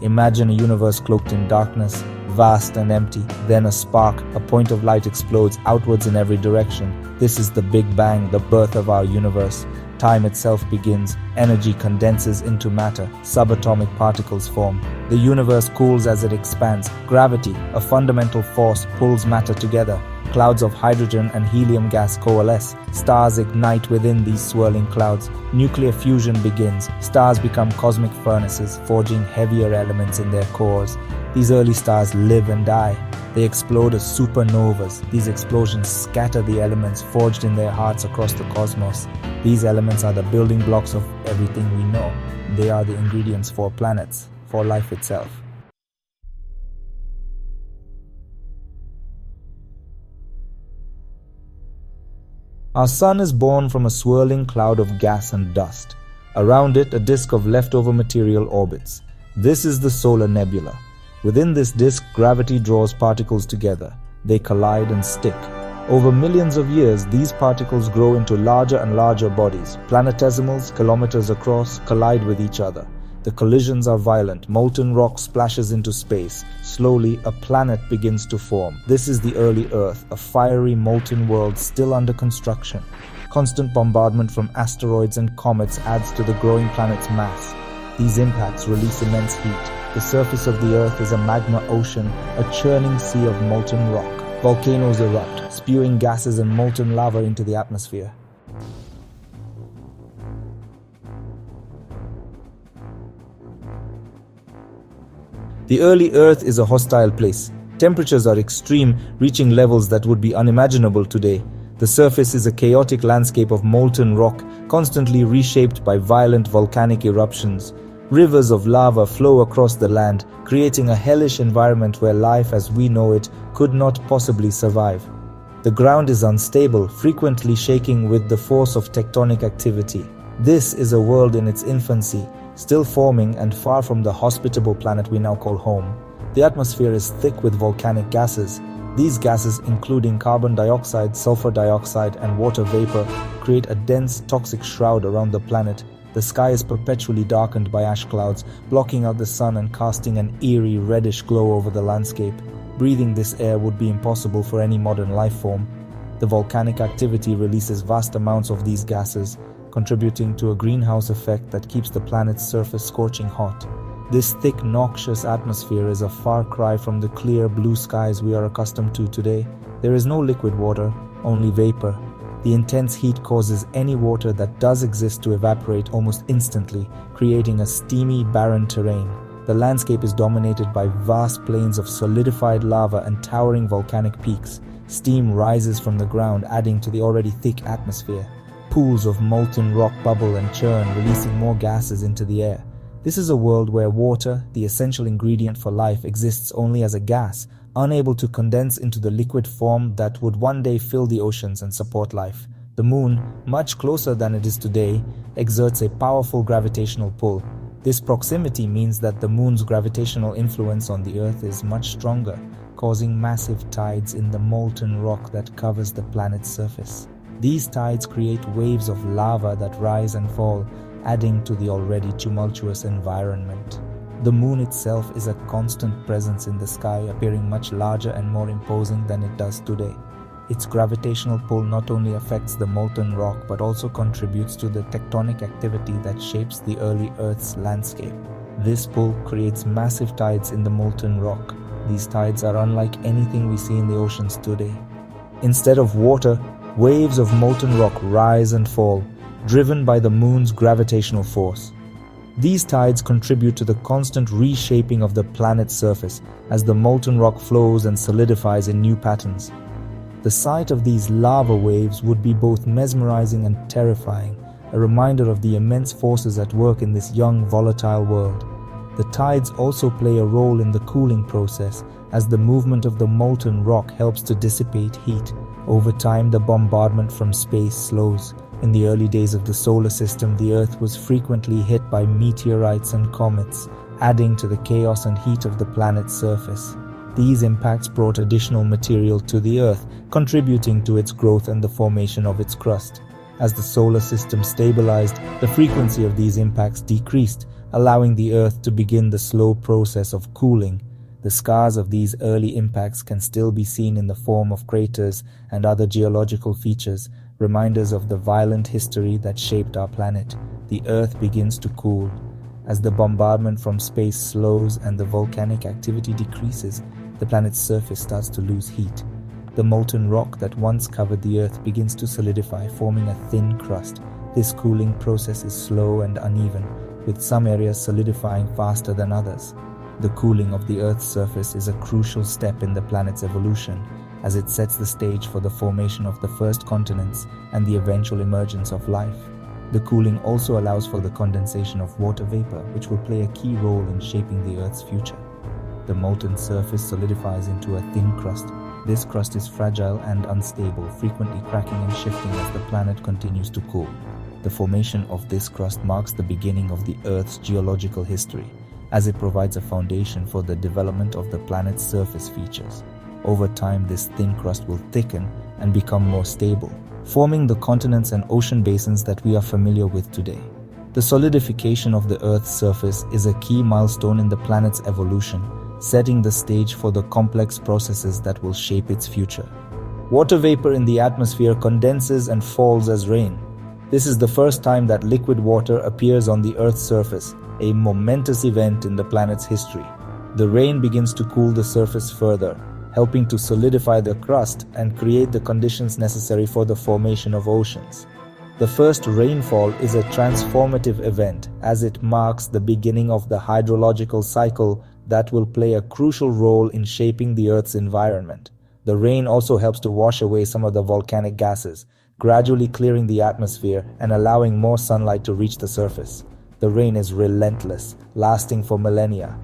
Imagine a universe cloaked in darkness, vast and empty. Then a spark, a point of light explodes outwards in every direction. This is the Big Bang, the birth of our universe. Time itself begins, energy condenses into matter, subatomic particles form. The universe cools as it expands. Gravity, a fundamental force, pulls matter together. Clouds of hydrogen and helium gas coalesce. Stars ignite within these swirling clouds. Nuclear fusion begins. Stars become cosmic furnaces, forging heavier elements in their cores. These early stars live and die. They explode as supernovas. These explosions scatter the elements forged in their hearts across the cosmos. These elements are the building blocks of everything we know. They are the ingredients for planets, for life itself. Our sun is born from a swirling cloud of gas and dust. Around it, a disk of leftover material orbits. This is the solar nebula. Within this disk, gravity draws particles together. They collide and stick. Over millions of years, these particles grow into larger and larger bodies. Planetesimals, kilometers across, collide with each other. The collisions are violent. Molten rock splashes into space. Slowly, a planet begins to form. This is the early Earth, a fiery, molten world still under construction. Constant bombardment from asteroids and comets adds to the growing planet's mass. These impacts release immense heat. The surface of the Earth is a magma ocean, a churning sea of molten rock. Volcanoes erupt, spewing gases and molten lava into the atmosphere. The early Earth is a hostile place. Temperatures are extreme, reaching levels that would be unimaginable today. The surface is a chaotic landscape of molten rock, constantly reshaped by violent volcanic eruptions. Rivers of lava flow across the land, creating a hellish environment where life as we know it could not possibly survive. The ground is unstable, frequently shaking with the force of tectonic activity. This is a world in its infancy, still forming and far from the hospitable planet we now call home. The atmosphere is thick with volcanic gases. These gases, including carbon dioxide, sulfur dioxide, and water vapor, create a dense, toxic shroud around the planet. The sky is perpetually darkened by ash clouds, blocking out the sun and casting an eerie reddish glow over the landscape. Breathing this air would be impossible for any modern life form. The volcanic activity releases vast amounts of these gases, contributing to a greenhouse effect that keeps the planet's surface scorching hot. This thick, noxious atmosphere is a far cry from the clear blue skies we are accustomed to today. There is no liquid water, only vapor. The intense heat causes any water that does exist to evaporate almost instantly, creating a steamy, barren terrain. The landscape is dominated by vast plains of solidified lava and towering volcanic peaks. Steam rises from the ground, adding to the already thick atmosphere. Pools of molten rock bubble and churn, releasing more gases into the air. This is a world where water, the essential ingredient for life, exists only as a gas, unable to condense into the liquid form that would one day fill the oceans and support life. The moon, much closer than it is today, exerts a powerful gravitational pull. This proximity means that the moon's gravitational influence on the Earth is much stronger, causing massive tides in the molten rock that covers the planet's surface. These tides create waves of lava that rise and fall, adding to the already tumultuous environment. The moon itself is a constant presence in the sky, appearing much larger and more imposing than it does today. Its gravitational pull not only affects the molten rock but also contributes to the tectonic activity that shapes the early Earth's landscape. This pull creates massive tides in the molten rock. These tides are unlike anything we see in the oceans today. Instead of water, waves of molten rock rise and fall, driven by the moon's gravitational force. These tides contribute to the constant reshaping of the planet's surface as the molten rock flows and solidifies in new patterns. The sight of these lava waves would be both mesmerizing and terrifying, a reminder of the immense forces at work in this young, volatile world. The tides also play a role in the cooling process, as the movement of the molten rock helps to dissipate heat. Over time, the bombardment from space slows. In the early days of the solar system, the Earth was frequently hit by meteorites and comets, adding to the chaos and heat of the planet's surface. These impacts brought additional material to the Earth, contributing to its growth and the formation of its crust. As the solar system stabilized, the frequency of these impacts decreased, allowing the Earth to begin the slow process of cooling. The scars of these early impacts can still be seen in the form of craters and other geological features, reminders of the violent history that shaped our planet. The Earth begins to cool. As the bombardment from space slows and the volcanic activity decreases, the planet's surface starts to lose heat. The molten rock that once covered the Earth begins to solidify, forming a thin crust. This cooling process is slow and uneven, with some areas solidifying faster than others. The cooling of the Earth's surface is a crucial step in the planet's evolution, as it sets the stage for the formation of the first continents and the eventual emergence of life. The cooling also allows for the condensation of water vapor, which will play a key role in shaping the Earth's future. The molten surface solidifies into a thin crust. This crust is fragile and unstable, frequently cracking and shifting as the planet continues to cool. The formation of this crust marks the beginning of the Earth's geological history, as it provides a foundation for the development of the planet's surface features. Over time, this thin crust will thicken and become more stable, forming the continents and ocean basins that we are familiar with today. The solidification of the Earth's surface is a key milestone in the planet's evolution, setting the stage for the complex processes that will shape its future. Water vapor in the atmosphere condenses and falls as rain. This is the first time that liquid water appears on the Earth's surface, a momentous event in the planet's history. The rain begins to cool the surface further, helping to solidify the crust and create the conditions necessary for the formation of oceans. The first rainfall is a transformative event, as it marks the beginning of the hydrological cycle that will play a crucial role in shaping the Earth's environment. The rain also helps to wash away some of the volcanic gases, gradually clearing the atmosphere and allowing more sunlight to reach the surface. The rain is relentless, lasting for millennia.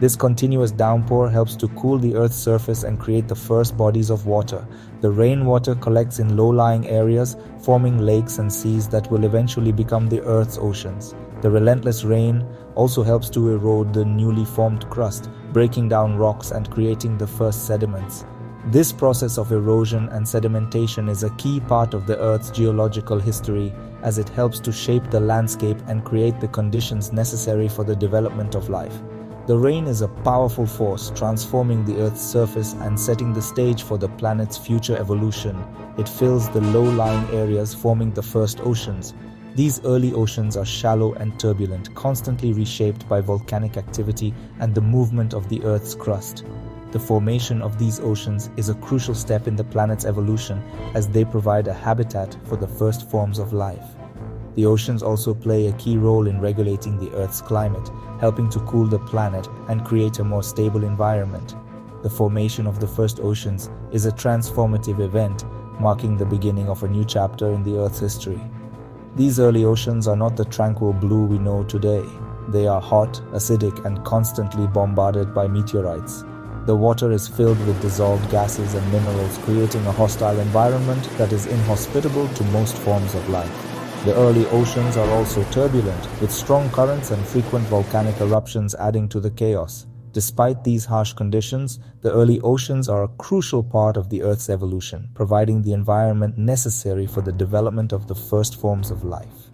This continuous downpour helps to cool the Earth's surface and create the first bodies of water. The rainwater collects in low-lying areas, forming lakes and seas that will eventually become the Earth's oceans. The relentless rain also helps to erode the newly formed crust, breaking down rocks and creating the first sediments. This process of erosion and sedimentation is a key part of the Earth's geological history, as it helps to shape the landscape and create the conditions necessary for the development of life. The rain is a powerful force, transforming the Earth's surface and setting the stage for the planet's future evolution. It fills the low-lying areas, forming the first oceans. These early oceans are shallow and turbulent, constantly reshaped by volcanic activity and the movement of the Earth's crust. The formation of these oceans is a crucial step in the planet's evolution, as they provide a habitat for the first forms of life. The oceans also play a key role in regulating the Earth's climate, helping to cool the planet and create a more stable environment. The formation of the first oceans is a transformative event, marking the beginning of a new chapter in the Earth's history. These early oceans are not the tranquil blue we know today. They are hot, acidic, and constantly bombarded by meteorites. The water is filled with dissolved gases and minerals, creating a hostile environment that is inhospitable to most forms of life. The early oceans are also turbulent, with strong currents and frequent volcanic eruptions adding to the chaos. Despite these harsh conditions, the early oceans are a crucial part of the Earth's evolution, providing the environment necessary for the development of the first forms of life.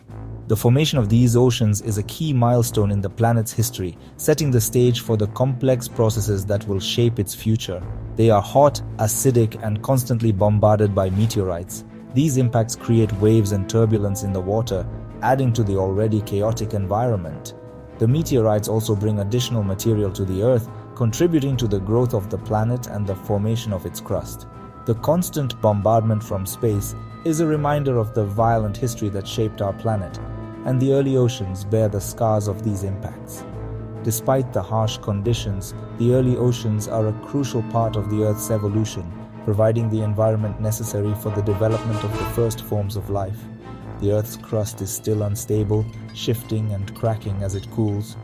The formation of these oceans is a key milestone in the planet's history, setting the stage for the complex processes that will shape its future. They are hot, acidic, and constantly bombarded by meteorites. These impacts create waves and turbulence in the water, adding to the already chaotic environment. The meteorites also bring additional material to the Earth, contributing to the growth of the planet and the formation of its crust. The constant bombardment from space is a reminder of the violent history that shaped our planet, and the early oceans bear the scars of these impacts. Despite the harsh conditions, the early oceans are a crucial part of the Earth's evolution, providing the environment necessary for the development of the first forms of life. The Earth's crust is still unstable, shifting and cracking as it cools.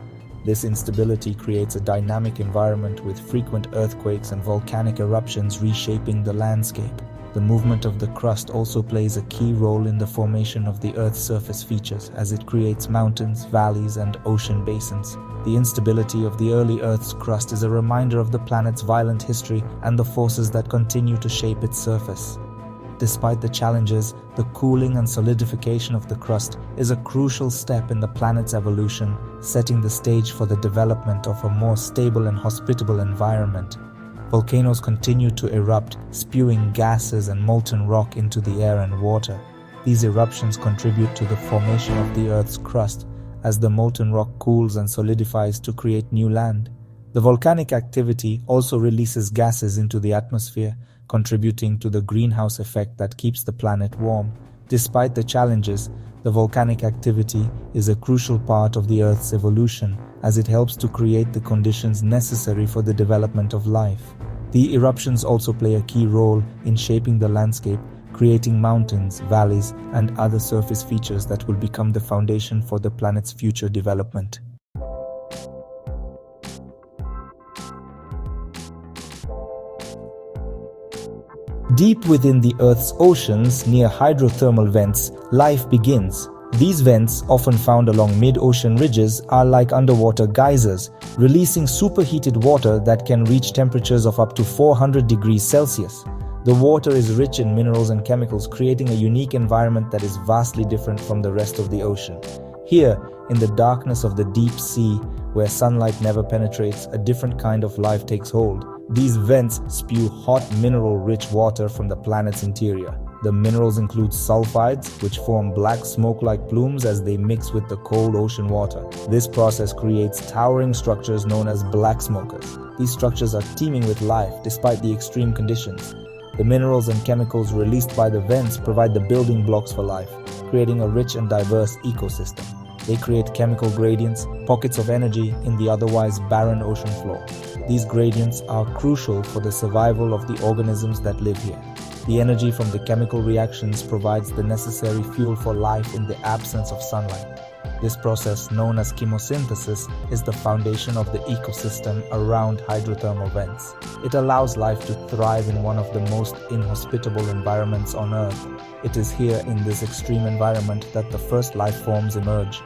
This instability creates a dynamic environment with frequent earthquakes and volcanic eruptions reshaping the landscape. The movement of the crust also plays a key role in the formation of the Earth's surface features, as it creates mountains, valleys, and ocean basins. The instability of the early Earth's crust is a reminder of the planet's violent history and the forces that continue to shape its surface. Despite the challenges, the cooling and solidification of the crust is a crucial step in the planet's evolution, setting the stage for the development of a more stable and hospitable environment. Volcanoes continue to erupt, spewing gases and molten rock into the air and water. These eruptions contribute to the formation of the Earth's crust, as the molten rock cools and solidifies to create new land. The volcanic activity also releases gases into the atmosphere, contributing to the greenhouse effect that keeps the planet warm. Despite the challenges, the volcanic activity is a crucial part of the Earth's evolution, as it helps to create the conditions necessary for the development of life. The eruptions also play a key role in shaping the landscape, creating mountains, valleys, and other surface features that will become the foundation for the planet's future development. Deep within the Earth's oceans, near hydrothermal vents, life begins. These vents, often found along mid-ocean ridges, are like underwater geysers, releasing superheated water that can reach temperatures of up to 400 degrees Celsius. The water is rich in minerals and chemicals, creating a unique environment that is vastly different from the rest of the ocean. Here, in the darkness of the deep sea, where sunlight never penetrates, a different kind of life takes hold. These vents spew hot, mineral-rich water from the planet's interior. The minerals include sulfides, which form black smoke-like plumes as they mix with the cold ocean water. This process creates towering structures known as black smokers. These structures are teeming with life despite the extreme conditions. The minerals and chemicals released by the vents provide the building blocks for life, creating a rich and diverse ecosystem. They create chemical gradients, pockets of energy in the otherwise barren ocean floor. These gradients are crucial for the survival of the organisms that live here. The energy from the chemical reactions provides the necessary fuel for life in the absence of sunlight. This process, known as chemosynthesis, is the foundation of the ecosystem around hydrothermal vents. It allows life to thrive in one of the most inhospitable environments on Earth. It is here in this extreme environment that the first life forms emerge.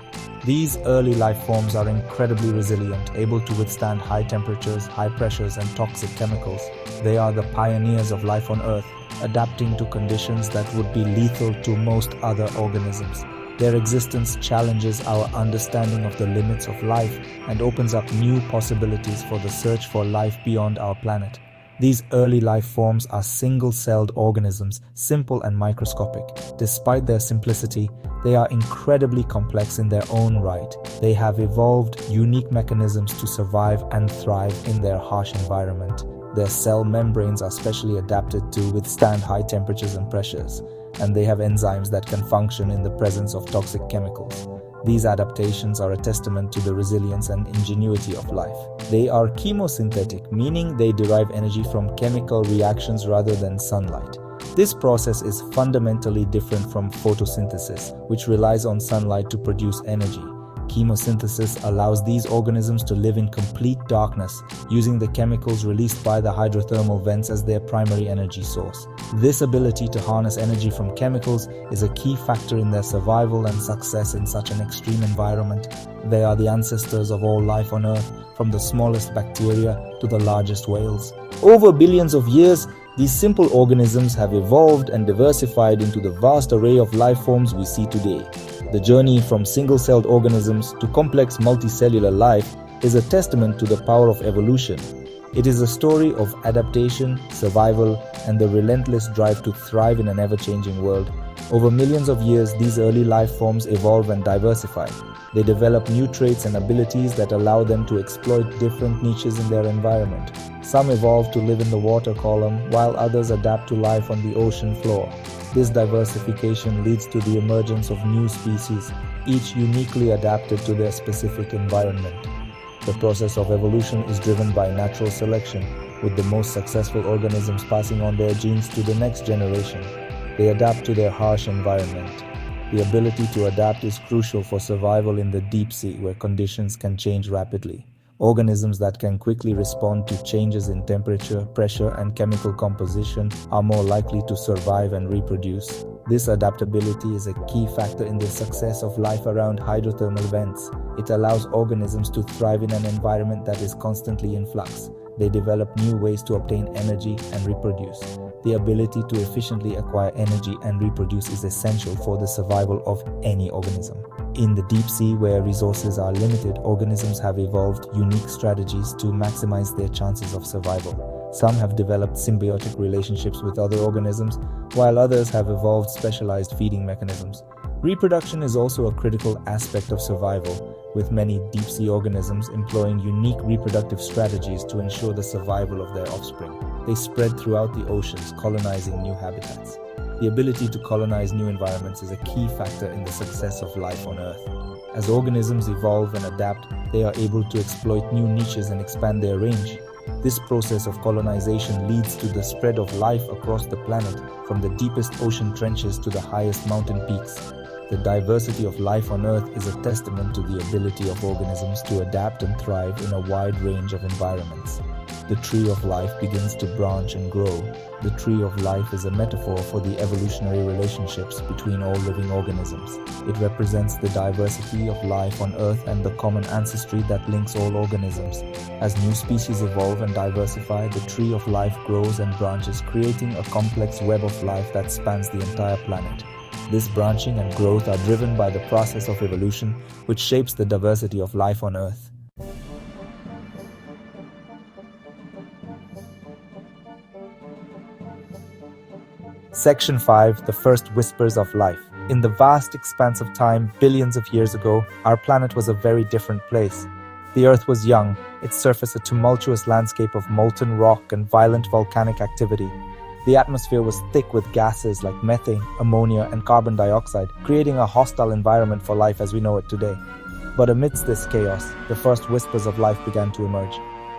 These early life forms are incredibly resilient, able to withstand high temperatures, high pressures, and toxic chemicals. They are the pioneers of life on Earth, adapting to conditions that would be lethal to most other organisms. Their existence challenges our understanding of the limits of life and opens up new possibilities for the search for life beyond our planet. These early life forms are single-celled organisms, simple and microscopic. Despite their simplicity, they are incredibly complex in their own right. They have evolved unique mechanisms to survive and thrive in their harsh environment. Their cell membranes are specially adapted to withstand high temperatures and pressures, and they have enzymes that can function in the presence of toxic chemicals. These adaptations are a testament to the resilience and ingenuity of life. They are chemosynthetic, meaning they derive energy from chemical reactions rather than sunlight. This process is fundamentally different from photosynthesis, which relies on sunlight to produce energy. Chemosynthesis allows these organisms to live in complete darkness, using the chemicals released by the hydrothermal vents as their primary energy source. This ability to harness energy from chemicals is a key factor in their survival and success in such an extreme environment. They are the ancestors of all life on Earth, from the smallest bacteria to the largest whales. Over billions of years, these simple organisms have evolved and diversified into the vast array of life forms we see today. The journey from single-celled organisms to complex multicellular life is a testament to the power of evolution. It is a story of adaptation, survival, and the relentless drive to thrive in an ever-changing world. Over millions of years, these early life forms evolve and diversify. They develop new traits and abilities that allow them to exploit different niches in their environment. Some evolve to live in the water column, while others adapt to life on the ocean floor. This diversification leads to the emergence of new species, each uniquely adapted to their specific environment. The process of evolution is driven by natural selection, with the most successful organisms passing on their genes to the next generation. They adapt to their harsh environment. The ability to adapt is crucial for survival in the deep sea, where conditions can change rapidly. Organisms that can quickly respond to changes in temperature, pressure, and chemical composition are more likely to survive and reproduce. This adaptability is a key factor in the success of life around hydrothermal vents. It allows organisms to thrive in an environment that is constantly in flux. They develop new ways to obtain energy and reproduce. The ability to efficiently acquire energy and reproduce is essential for the survival of any organism. In the deep sea, where resources are limited, organisms have evolved unique strategies to maximize their chances of survival. Some have developed symbiotic relationships with other organisms, while others have evolved specialized feeding mechanisms. Reproduction is also a critical aspect of survival, with many deep-sea organisms employing unique reproductive strategies to ensure the survival of their offspring. They spread throughout the oceans, colonizing new habitats. The ability to colonize new environments is a key factor in the success of life on Earth. As organisms evolve and adapt, they are able to exploit new niches and expand their range. This process of colonization leads to the spread of life across the planet, from the deepest ocean trenches to the highest mountain peaks. The diversity of life on Earth is a testament to the ability of organisms to adapt and thrive in a wide range of environments. The tree of life begins to branch and grow. The tree of life is a metaphor for the evolutionary relationships between all living organisms. It represents the diversity of life on Earth and the common ancestry that links all organisms. As new species evolve and diversify, the tree of life grows and branches, creating a complex web of life that spans the entire planet. This branching and growth are driven by the process of evolution, which shapes the diversity of life on Earth. Section 5. The First Whispers of Life. In the vast expanse of time, billions of years ago, our planet was a very different place. The Earth was young, its surface a tumultuous landscape of molten rock and violent volcanic activity. The atmosphere was thick with gases like methane, ammonia, and carbon dioxide, creating a hostile environment for life as we know it today. But amidst this chaos, the first whispers of life began to emerge.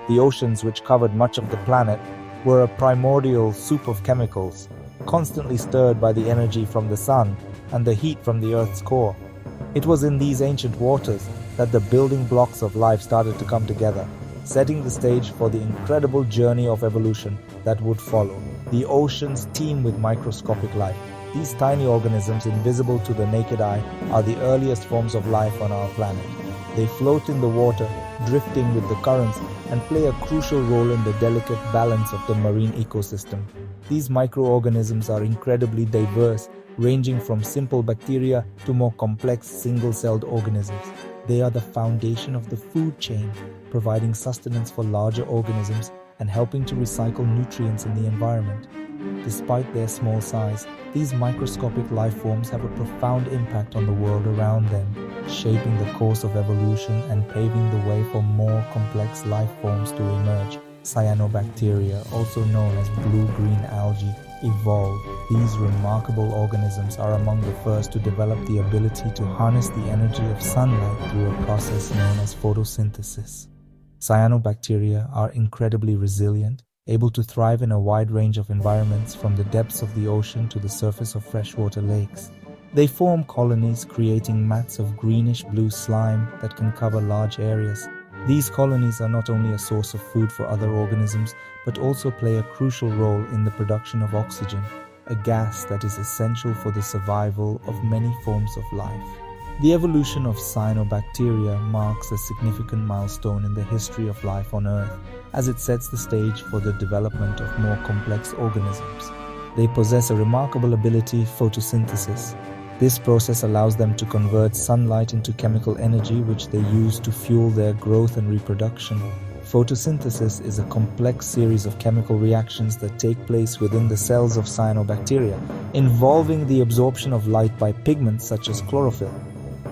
The oceans, which covered much of the planet, were a primordial soup of chemicals, constantly stirred by the energy from the sun and the heat from the Earth's core. It was in these ancient waters that the building blocks of life started to come together, setting the stage for the incredible journey of evolution that would follow. The oceans teem with microscopic life. These tiny organisms, invisible to the naked eye, are the earliest forms of life on our planet. They float in the water, drifting with the currents, and play a crucial role in the delicate balance of the marine ecosystem. These microorganisms are incredibly diverse, ranging from simple bacteria to more complex single-celled organisms. They are the foundation of the food chain, providing sustenance for larger organisms and helping to recycle nutrients in the environment. Despite their small size, these microscopic life forms have a profound impact on the world around them, shaping the course of evolution and paving the way for more complex life forms to emerge. Cyanobacteria, also known as blue-green algae, evolved. These remarkable organisms are among the first to develop the ability to harness the energy of sunlight through a process known as photosynthesis. Cyanobacteria are incredibly resilient, able to thrive in a wide range of environments from the depths of the ocean to the surface of freshwater lakes. They form colonies, creating mats of greenish-blue slime that can cover large areas. These colonies are not only a source of food for other organisms, but also play a crucial role in the production of oxygen, a gas that is essential for the survival of many forms of life. The evolution of cyanobacteria marks a significant milestone in the history of life on Earth, as it sets the stage for the development of more complex organisms. They possess a remarkable ability, photosynthesis. This process allows them to convert sunlight into chemical energy, which they use to fuel their growth and reproduction. Photosynthesis is a complex series of chemical reactions that take place within the cells of cyanobacteria, involving the absorption of light by pigments such as chlorophyll.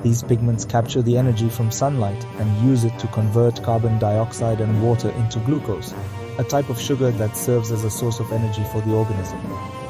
These pigments capture the energy from sunlight and use it to convert carbon dioxide and water into glucose, a type of sugar that serves as a source of energy for the organism.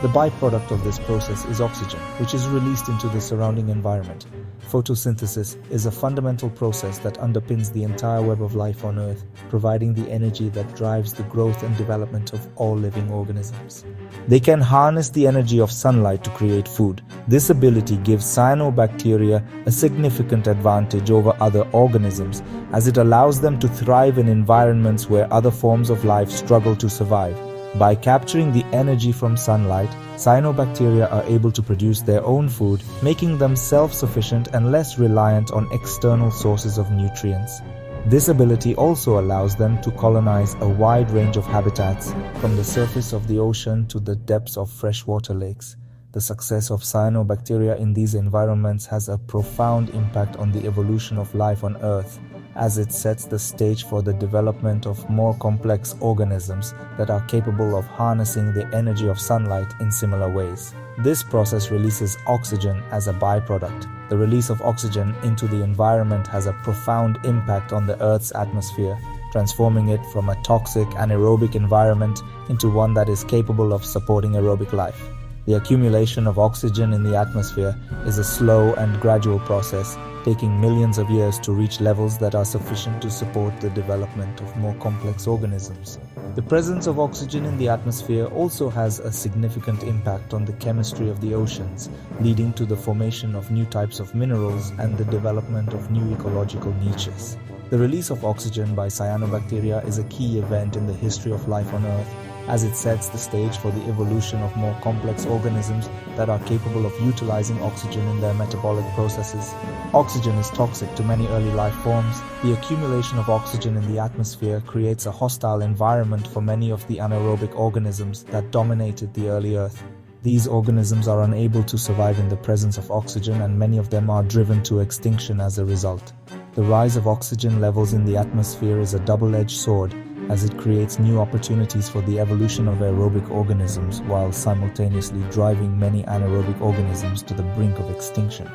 The byproduct of this process is oxygen, which is released into the surrounding environment. Photosynthesis is a fundamental process that underpins the entire web of life on Earth, providing the energy that drives the growth and development of all living organisms. They can harness the energy of sunlight to create food. This ability gives cyanobacteria a significant advantage over other organisms, as it allows them to thrive in environments where other forms of life struggle to survive. By capturing the energy from sunlight, cyanobacteria are able to produce their own food, making them self-sufficient and less reliant on external sources of nutrients. This ability also allows them to colonize a wide range of habitats, from the surface of the ocean to the depths of freshwater lakes. The success of cyanobacteria in these environments has a profound impact on the evolution of life on Earth, as it sets the stage for the development of more complex organisms that are capable of harnessing the energy of sunlight in similar ways. This process releases oxygen as a byproduct. The release of oxygen into the environment has a profound impact on the Earth's atmosphere, transforming it from a toxic anaerobic environment into one that is capable of supporting aerobic life. The accumulation of oxygen in the atmosphere is a slow and gradual process, taking millions of years to reach levels that are sufficient to support the development of more complex organisms. The presence of oxygen in the atmosphere also has a significant impact on the chemistry of the oceans, leading to the formation of new types of minerals and the development of new ecological niches. The release of oxygen by cyanobacteria is a key event in the history of life on Earth, as it sets the stage for the evolution of more complex organisms that are capable of utilizing oxygen in their metabolic processes. Oxygen is toxic to many early life forms. The accumulation of oxygen in the atmosphere creates a hostile environment for many of the anaerobic organisms that dominated the early Earth. These organisms are unable to survive in the presence of oxygen, and many of them are driven to extinction as a result. The rise of oxygen levels in the atmosphere is a double-edged sword, as it creates new opportunities for the evolution of aerobic organisms while simultaneously driving many anaerobic organisms to the brink of extinction.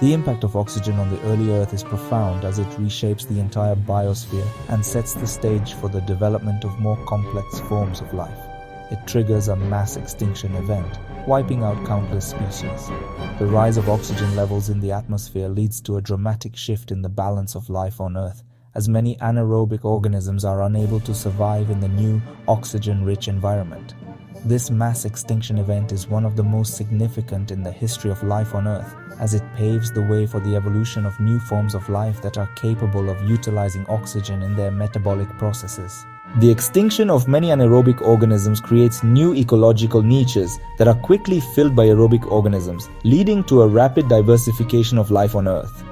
The impact of oxygen on the early Earth is profound, as it reshapes the entire biosphere and sets the stage for the development of more complex forms of life. It triggers a mass extinction event, wiping out countless species. The rise of oxygen levels in the atmosphere leads to a dramatic shift in the balance of life on Earth, as many anaerobic organisms are unable to survive in the new oxygen-rich environment. This mass extinction event is one of the most significant in the history of life on Earth, as it paves the way for the evolution of new forms of life that are capable of utilizing oxygen in their metabolic processes. The extinction of many anaerobic organisms creates new ecological niches that are quickly filled by aerobic organisms, leading to a rapid diversification of life on Earth.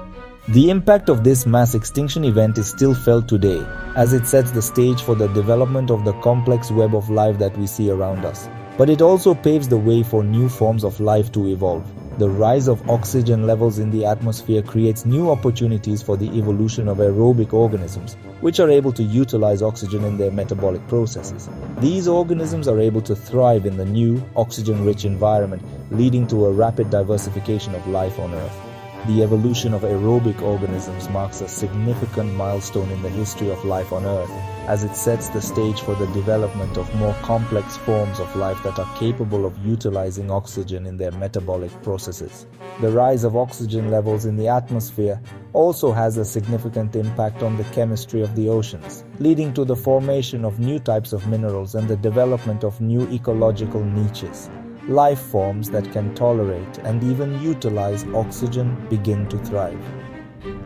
The impact of this mass extinction event is still felt today, as it sets the stage for the development of the complex web of life that we see around us. But it also paves the way for new forms of life to evolve. The rise of oxygen levels in the atmosphere creates new opportunities for the evolution of aerobic organisms, which are able to utilize oxygen in their metabolic processes. These organisms are able to thrive in the new, oxygen-rich environment, leading to a rapid diversification of life on Earth. The evolution of aerobic organisms marks a significant milestone in the history of life on Earth, as it sets the stage for the development of more complex forms of life that are capable of utilizing oxygen in their metabolic processes. The rise of oxygen levels in the atmosphere also has a significant impact on the chemistry of the oceans, leading to the formation of new types of minerals and the development of new ecological niches. Life forms that can tolerate and even utilize oxygen begin to thrive.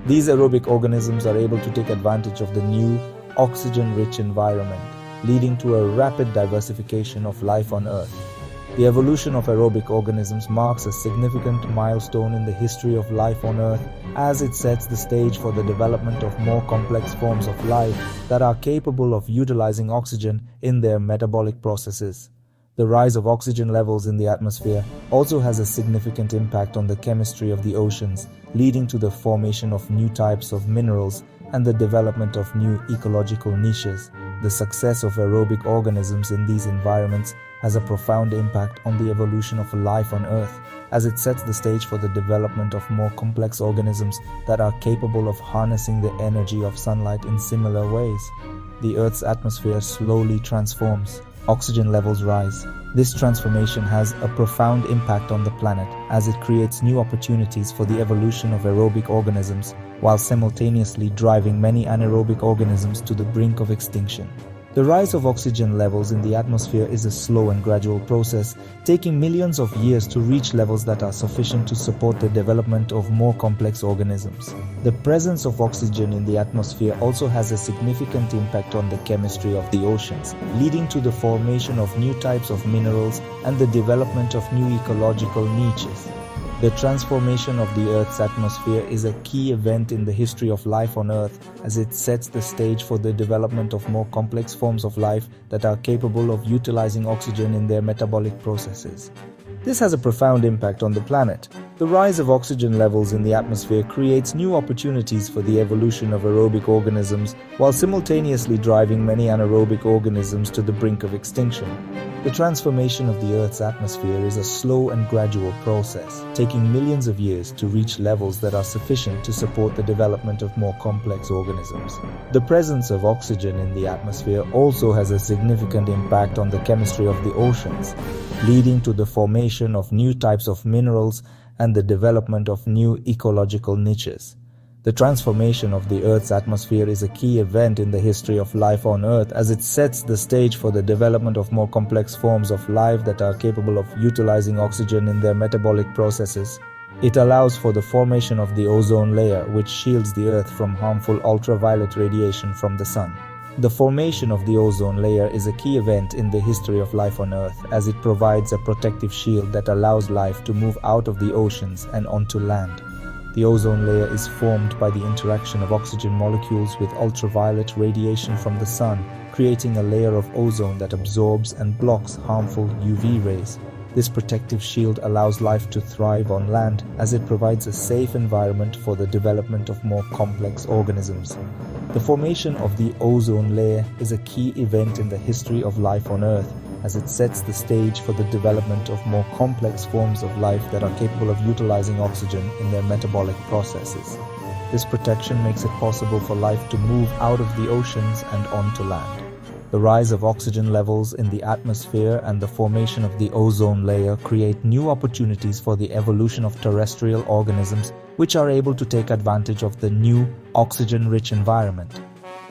These aerobic organisms are able to take advantage of the new, oxygen-rich environment, leading to a rapid diversification of life on Earth. The evolution of aerobic organisms marks a significant milestone in the history of life on Earth, as it sets the stage for the development of more complex forms of life that are capable of utilizing oxygen in their metabolic processes. The rise of oxygen levels in the atmosphere also has a significant impact on the chemistry of the oceans, leading to the formation of new types of minerals and the development of new ecological niches. The success of aerobic organisms in these environments has a profound impact on the evolution of life on Earth, as it sets the stage for the development of more complex organisms that are capable of harnessing the energy of sunlight in similar ways. The Earth's atmosphere slowly transforms. Oxygen levels rise. This transformation has a profound impact on the planet, as it creates new opportunities for the evolution of aerobic organisms, while simultaneously driving many anaerobic organisms to the brink of extinction. The rise of oxygen levels in the atmosphere is a slow and gradual process, taking millions of years to reach levels that are sufficient to support the development of more complex organisms. The presence of oxygen in the atmosphere also has a significant impact on the chemistry of the oceans, leading to the formation of new types of minerals and the development of new ecological niches. The transformation of the Earth's atmosphere is a key event in the history of life on Earth, as it sets the stage for the development of more complex forms of life that are capable of utilizing oxygen in their metabolic processes. This has a profound impact on the planet. The rise of oxygen levels in the atmosphere creates new opportunities for the evolution of aerobic organisms, while simultaneously driving many anaerobic organisms to the brink of extinction. The transformation of the Earth's atmosphere is a slow and gradual process, taking millions of years to reach levels that are sufficient to support the development of more complex organisms. The presence of oxygen in the atmosphere also has a significant impact on the chemistry of the oceans, leading to the formation of new types of minerals and the development of new ecological niches. The transformation of the Earth's atmosphere is a key event in the history of life on Earth, as it sets the stage for the development of more complex forms of life that are capable of utilizing oxygen in their metabolic processes. It allows for the formation of the ozone layer, which shields the Earth from harmful ultraviolet radiation from the sun. The formation of the ozone layer is a key event in the history of life on Earth, as it provides a protective shield that allows life to move out of the oceans and onto land. The ozone layer is formed by the interaction of oxygen molecules with ultraviolet radiation from the sun, creating a layer of ozone that absorbs and blocks harmful UV rays. This protective shield allows life to thrive on land, as it provides a safe environment for the development of more complex organisms. The formation of the ozone layer is a key event in the history of life on Earth, as it sets the stage for the development of more complex forms of life that are capable of utilizing oxygen in their metabolic processes. This protection makes it possible for life to move out of the oceans and onto land. The rise of oxygen levels in the atmosphere and the formation of the ozone layer create new opportunities for the evolution of terrestrial organisms, which are able to take advantage of the new oxygen-rich environment.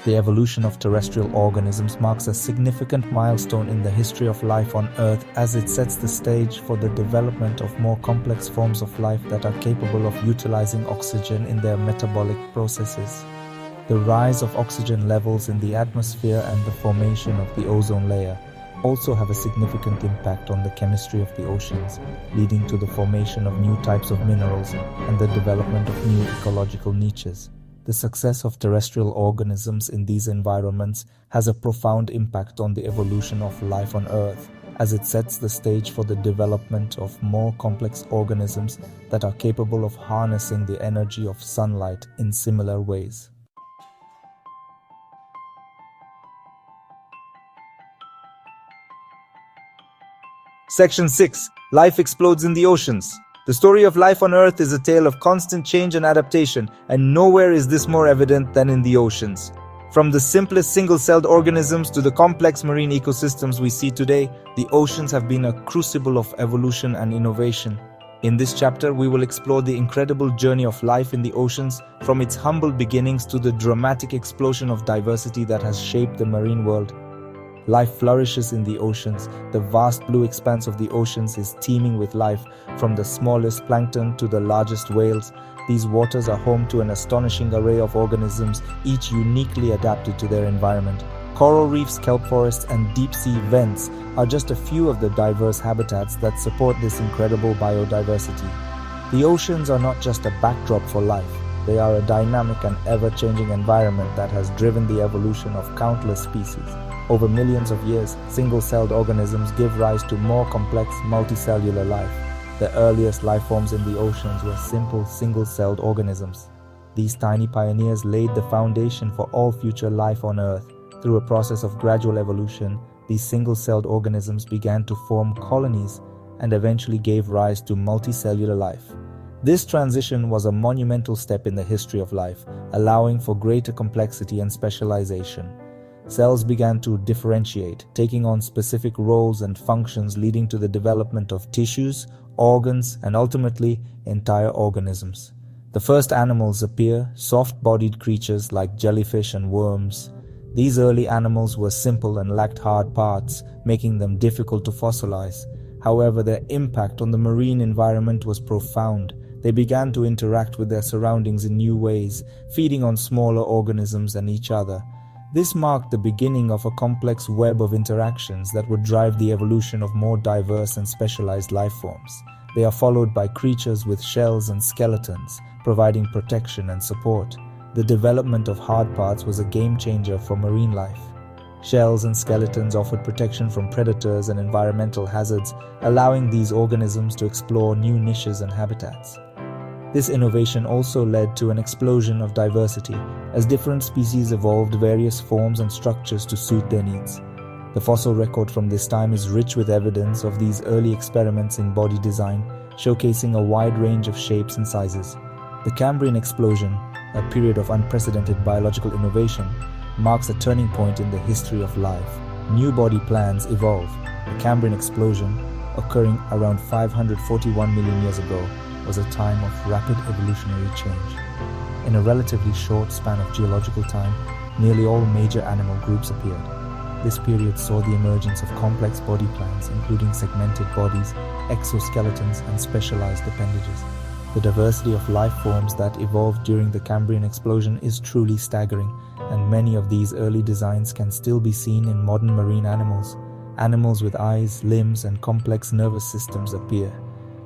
The evolution of terrestrial organisms marks a significant milestone in the history of life on Earth, as it sets the stage for the development of more complex forms of life that are capable of utilizing oxygen in their metabolic processes. The rise of oxygen levels in the atmosphere and the formation of the ozone layer also have a significant impact on the chemistry of the oceans, leading to the formation of new types of minerals and the development of new ecological niches. The success of terrestrial organisms in these environments has a profound impact on the evolution of life on Earth, as it sets the stage for the development of more complex organisms that are capable of harnessing the energy of sunlight in similar ways. Section 6. Life explodes in the oceans. The story of life on Earth is a tale of constant change and adaptation, and nowhere is this more evident than in the oceans. From the simplest single-celled organisms to the complex marine ecosystems we see today, the oceans have been a crucible of evolution and innovation. In this chapter, we will explore the incredible journey of life in the oceans, from its humble beginnings to the dramatic explosion of diversity that has shaped the marine world. Life flourishes in the oceans. The vast blue expanse of the oceans is teeming with life, from the smallest plankton to the largest whales. These waters are home to an astonishing array of organisms, each uniquely adapted to their environment. Coral reefs, kelp forests, and deep-sea vents are just a few of the diverse habitats that support this incredible biodiversity. The oceans are not just a backdrop for life. They are a dynamic and ever-changing environment that has driven the evolution of countless species. Over millions of years, single-celled organisms give rise to more complex multicellular life. The earliest life forms in the oceans were simple single-celled organisms. These tiny pioneers laid the foundation for all future life on Earth. Through a process of gradual evolution, these single-celled organisms began to form colonies and eventually gave rise to multicellular life. This transition was a monumental step in the history of life, allowing for greater complexity and specialization. Cells began to differentiate, taking on specific roles and functions, leading to the development of tissues, organs, and ultimately, entire organisms. The first animals appear, soft-bodied creatures like jellyfish and worms. These early animals were simple and lacked hard parts, making them difficult to fossilize. However, their impact on the marine environment was profound. They began to interact with their surroundings in new ways, feeding on smaller organisms and each other. This marked the beginning of a complex web of interactions that would drive the evolution of more diverse and specialized life forms. They are followed by creatures with shells and skeletons, providing protection and support. The development of hard parts was a game changer for marine life. Shells and skeletons offered protection from predators and environmental hazards, allowing these organisms to explore new niches and habitats. This innovation also led to an explosion of diversity, as different species evolved various forms and structures to suit their needs. The fossil record from this time is rich with evidence of these early experiments in body design, showcasing a wide range of shapes and sizes. The Cambrian explosion, a period of unprecedented biological innovation, marks a turning point in the history of life. New body plans evolve. The Cambrian explosion, occurring around 541 million years ago, was a time of rapid evolutionary change. In a relatively short span of geological time, nearly all major animal groups appeared. This period saw the emergence of complex body plans, including segmented bodies, exoskeletons, and specialized appendages. The diversity of life forms that evolved during the Cambrian explosion is truly staggering, and many of these early designs can still be seen in modern marine animals. Animals with eyes, limbs, and complex nervous systems appear.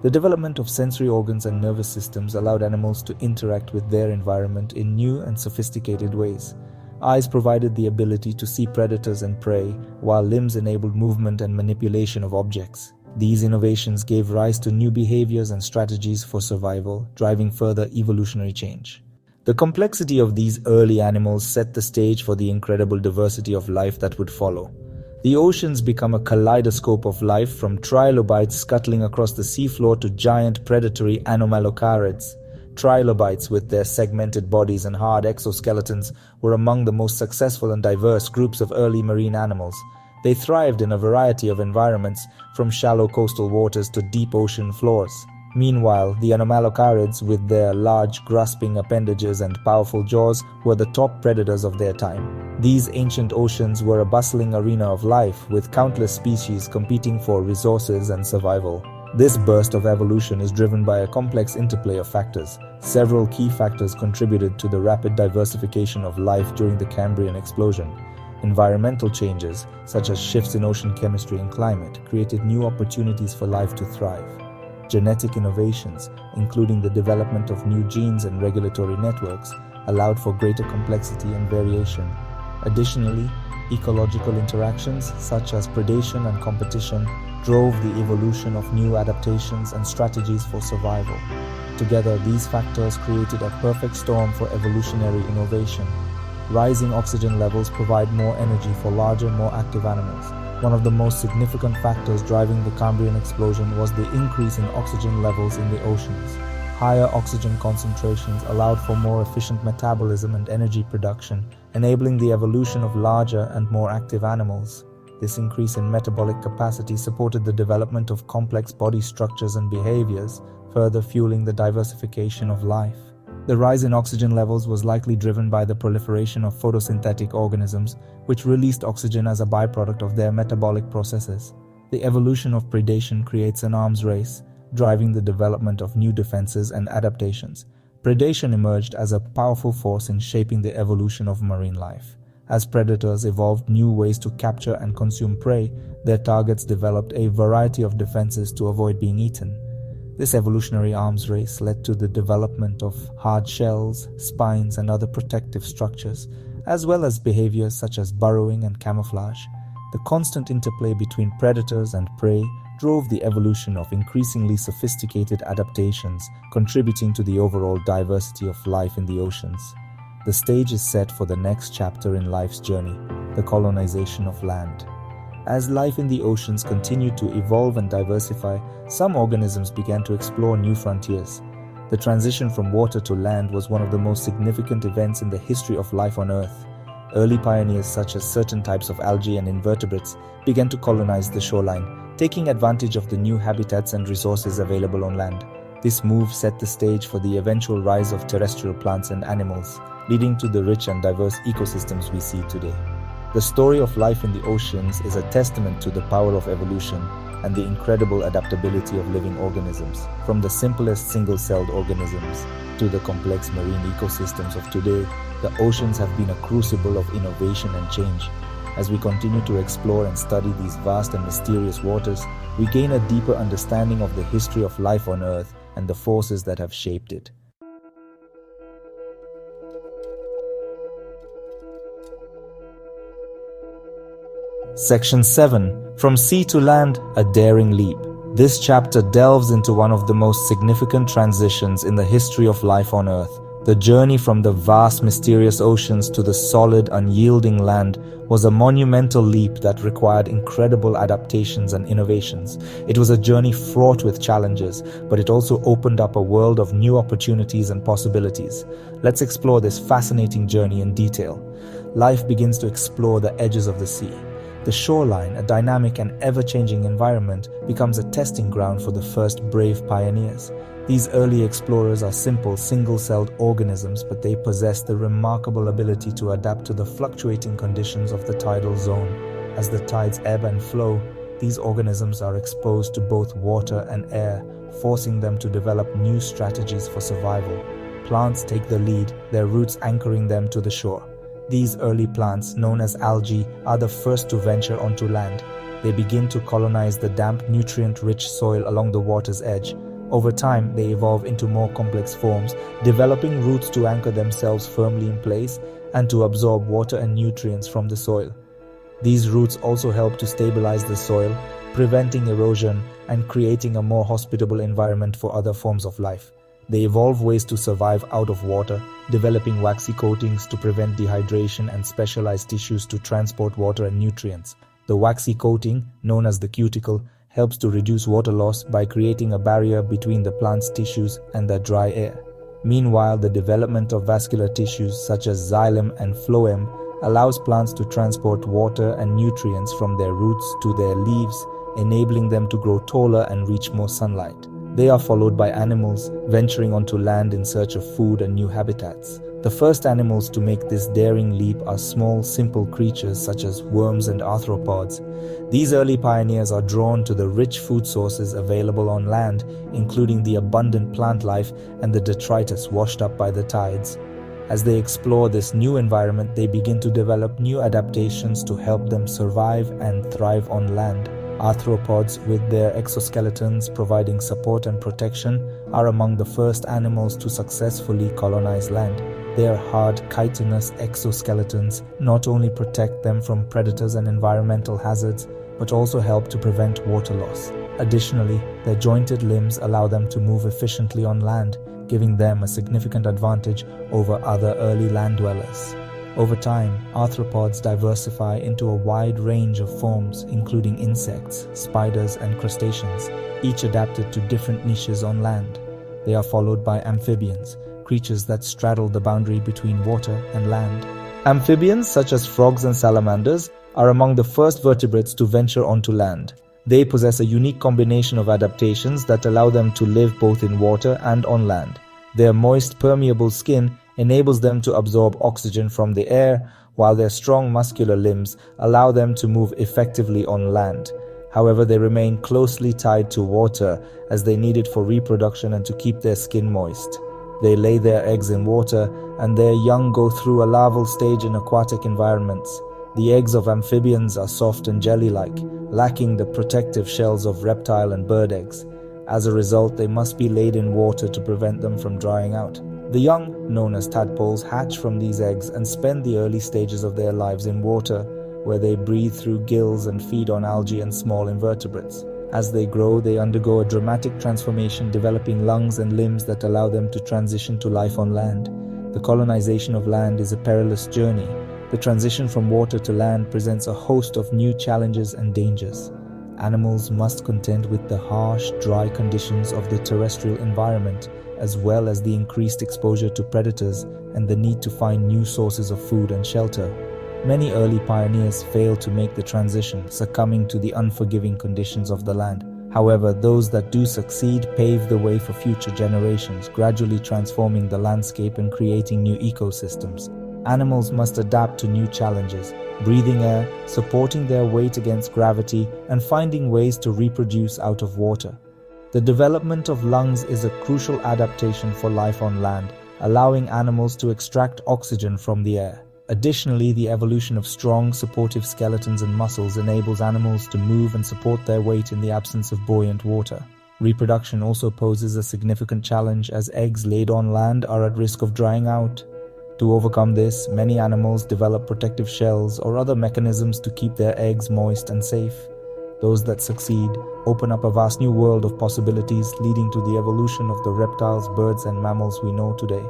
The development of sensory organs and nervous systems allowed animals to interact with their environment in new and sophisticated ways. Eyes provided the ability to see predators and prey, while limbs enabled movement and manipulation of objects. These innovations gave rise to new behaviors and strategies for survival, driving further evolutionary change. The complexity of these early animals set the stage for the incredible diversity of life that would follow. The oceans become a kaleidoscope of life, from trilobites scuttling across the seafloor to giant predatory anomalocarids. Trilobites, with their segmented bodies and hard exoskeletons, were among the most successful and diverse groups of early marine animals. They thrived in a variety of environments, from shallow coastal waters to deep ocean floors. Meanwhile, the anomalocarids, with their large, grasping appendages and powerful jaws, were the top predators of their time. These ancient oceans were a bustling arena of life, with countless species competing for resources and survival. This burst of evolution is driven by a complex interplay of factors. Several key factors contributed to the rapid diversification of life during the Cambrian explosion. Environmental changes, such as shifts in ocean chemistry and climate, created new opportunities for life to thrive. Genetic innovations, including the development of new genes and regulatory networks, allowed for greater complexity and variation. Additionally, ecological interactions, such as predation and competition, drove the evolution of new adaptations and strategies for survival. Together, these factors created a perfect storm for evolutionary innovation. Rising oxygen levels provide more energy for larger, more active animals. One of the most significant factors driving the Cambrian explosion was the increase in oxygen levels in the oceans. Higher oxygen concentrations allowed for more efficient metabolism and energy production, enabling the evolution of larger and more active animals. This increase in metabolic capacity supported the development of complex body structures and behaviors, further fueling the diversification of life. The rise in oxygen levels was likely driven by the proliferation of photosynthetic organisms, which released oxygen as a byproduct of their metabolic processes. The evolution of predation creates an arms race, driving the development of new defenses and adaptations. Predation emerged as a powerful force in shaping the evolution of marine life. As predators evolved new ways to capture and consume prey, their targets developed a variety of defenses to avoid being eaten. This evolutionary arms race led to the development of hard shells, spines, and other protective structures, as well as behaviors such as burrowing and camouflage. The constant interplay between predators and prey drove the evolution of increasingly sophisticated adaptations, contributing to the overall diversity of life in the oceans. The stage is set for the next chapter in life's journey, the colonization of land. As life in the oceans continued to evolve and diversify, some organisms began to explore new frontiers. The transition from water to land was one of the most significant events in the history of life on Earth. Early pioneers such as certain types of algae and invertebrates began to colonize the shoreline, taking advantage of the new habitats and resources available on land. This move set the stage for the eventual rise of terrestrial plants and animals, leading to the rich and diverse ecosystems we see today. The story of life in the oceans is a testament to the power of evolution and the incredible adaptability of living organisms. From the simplest single-celled organisms to the complex marine ecosystems of today, the oceans have been a crucible of innovation and change. As we continue to explore and study these vast and mysterious waters, we gain a deeper understanding of the history of life on Earth and the forces that have shaped it. Section 7. From Sea to Land, a Daring Leap. This chapter delves into one of the most significant transitions in the history of life on Earth. The journey from the vast, mysterious oceans to the solid, unyielding land was a monumental leap that required incredible adaptations and innovations. It was a journey fraught with challenges, but it also opened up a world of new opportunities and possibilities. Let's explore this fascinating journey in detail. Life begins to explore the edges of the sea. The shoreline, a dynamic and ever-changing environment, becomes a testing ground for the first brave pioneers. These early explorers are simple, single-celled organisms, but they possess the remarkable ability to adapt to the fluctuating conditions of the tidal zone. As the tides ebb and flow, these organisms are exposed to both water and air, forcing them to develop new strategies for survival. Plants take the lead, their roots anchoring them to the shore. These early plants, known as algae, are the first to venture onto land. They begin to colonize the damp, nutrient-rich soil along the water's edge. Over time, they evolve into more complex forms, developing roots to anchor themselves firmly in place and to absorb water and nutrients from the soil. These roots also help to stabilize the soil, preventing erosion and creating a more hospitable environment for other forms of life. They evolve ways to survive out of water, developing waxy coatings to prevent dehydration and specialized tissues to transport water and nutrients. The waxy coating, known as the cuticle, helps to reduce water loss by creating a barrier between the plant's tissues and the dry air. Meanwhile, the development of vascular tissues such as xylem and phloem allows plants to transport water and nutrients from their roots to their leaves, enabling them to grow taller and reach more sunlight. They are followed by animals venturing onto land in search of food and new habitats. The first animals to make this daring leap are small, simple creatures such as worms and arthropods. These early pioneers are drawn to the rich food sources available on land, including the abundant plant life and the detritus washed up by the tides. As they explore this new environment, they begin to develop new adaptations to help them survive and thrive on land. Arthropods, with their exoskeletons providing support and protection, are among the first animals to successfully colonize land. Their hard, chitinous exoskeletons not only protect them from predators and environmental hazards, but also help to prevent water loss. Additionally, their jointed limbs allow them to move efficiently on land, giving them a significant advantage over other early land dwellers. Over time, arthropods diversify into a wide range of forms, including insects, spiders, and crustaceans, each adapted to different niches on land. They are followed by amphibians, creatures that straddle the boundary between water and land. Amphibians, such as frogs and salamanders, are among the first vertebrates to venture onto land. They possess a unique combination of adaptations that allow them to live both in water and on land. Their moist, permeable skin enables them to absorb oxygen from the air, while their strong muscular limbs allow them to move effectively on land. However, they remain closely tied to water as they need it for reproduction and to keep their skin moist. They lay their eggs in water, and their young go through a larval stage in aquatic environments. The eggs of amphibians are soft and jelly-like, lacking the protective shells of reptile and bird eggs. As a result, they must be laid in water to prevent them from drying out. The young, known as tadpoles, hatch from these eggs and spend the early stages of their lives in water, where they breathe through gills and feed on algae and small invertebrates. As they grow, they undergo a dramatic transformation, developing lungs and limbs that allow them to transition to life on land. The colonization of land is a perilous journey. The transition from water to land presents a host of new challenges and dangers. Animals must contend with the harsh, dry conditions of the terrestrial environment, as well as the increased exposure to predators and the need to find new sources of food and shelter. Many early pioneers failed to make the transition, succumbing to the unforgiving conditions of the land. However, those that do succeed pave the way for future generations, gradually transforming the landscape and creating new ecosystems. Animals must adapt to new challenges, breathing air, supporting their weight against gravity, and finding ways to reproduce out of water. The development of lungs is a crucial adaptation for life on land, allowing animals to extract oxygen from the air. Additionally, the evolution of strong, supportive skeletons and muscles enables animals to move and support their weight in the absence of buoyant water. Reproduction also poses a significant challenge as eggs laid on land are at risk of drying out. To overcome this, many animals develop protective shells or other mechanisms to keep their eggs moist and safe. Those that succeed open up a vast new world of possibilities, leading to the evolution of the reptiles, birds, and mammals we know today.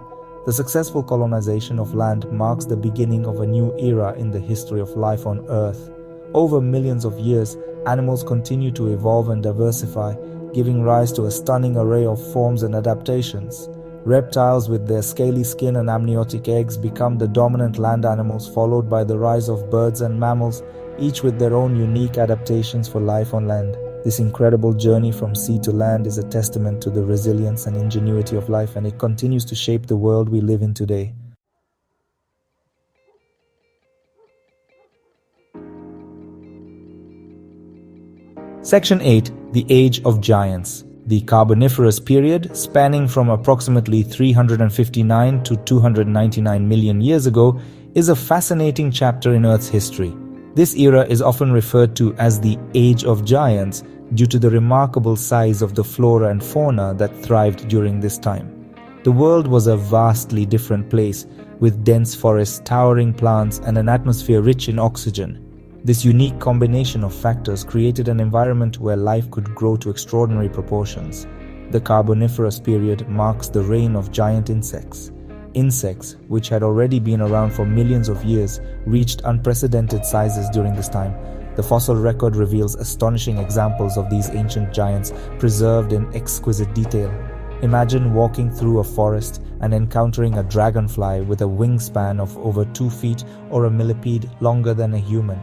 The successful colonization of land marks the beginning of a new era in the history of life on Earth. Over millions of years, animals continue to evolve and diversify, giving rise to a stunning array of forms and adaptations. Reptiles with their scaly skin and amniotic eggs become the dominant land animals, followed by the rise of birds and mammals, each with their own unique adaptations for life on land. This incredible journey from sea to land is a testament to the resilience and ingenuity of life, and it continues to shape the world we live in today. Section 8. The Age of Giants. The Carboniferous period, spanning from approximately 359 to 299 million years ago, is a fascinating chapter in Earth's history. This era is often referred to as the Age of Giants due to the remarkable size of the flora and fauna that thrived during this time. The world was a vastly different place, with dense forests, towering plants, and an atmosphere rich in oxygen. This unique combination of factors created an environment where life could grow to extraordinary proportions. The Carboniferous period marks the reign of giant insects. Insects, which had already been around for millions of years, reached unprecedented sizes during this time. The fossil record reveals astonishing examples of these ancient giants preserved in exquisite detail. Imagine walking through a forest and encountering a dragonfly with a wingspan of over 2 feet or a millipede longer than a human.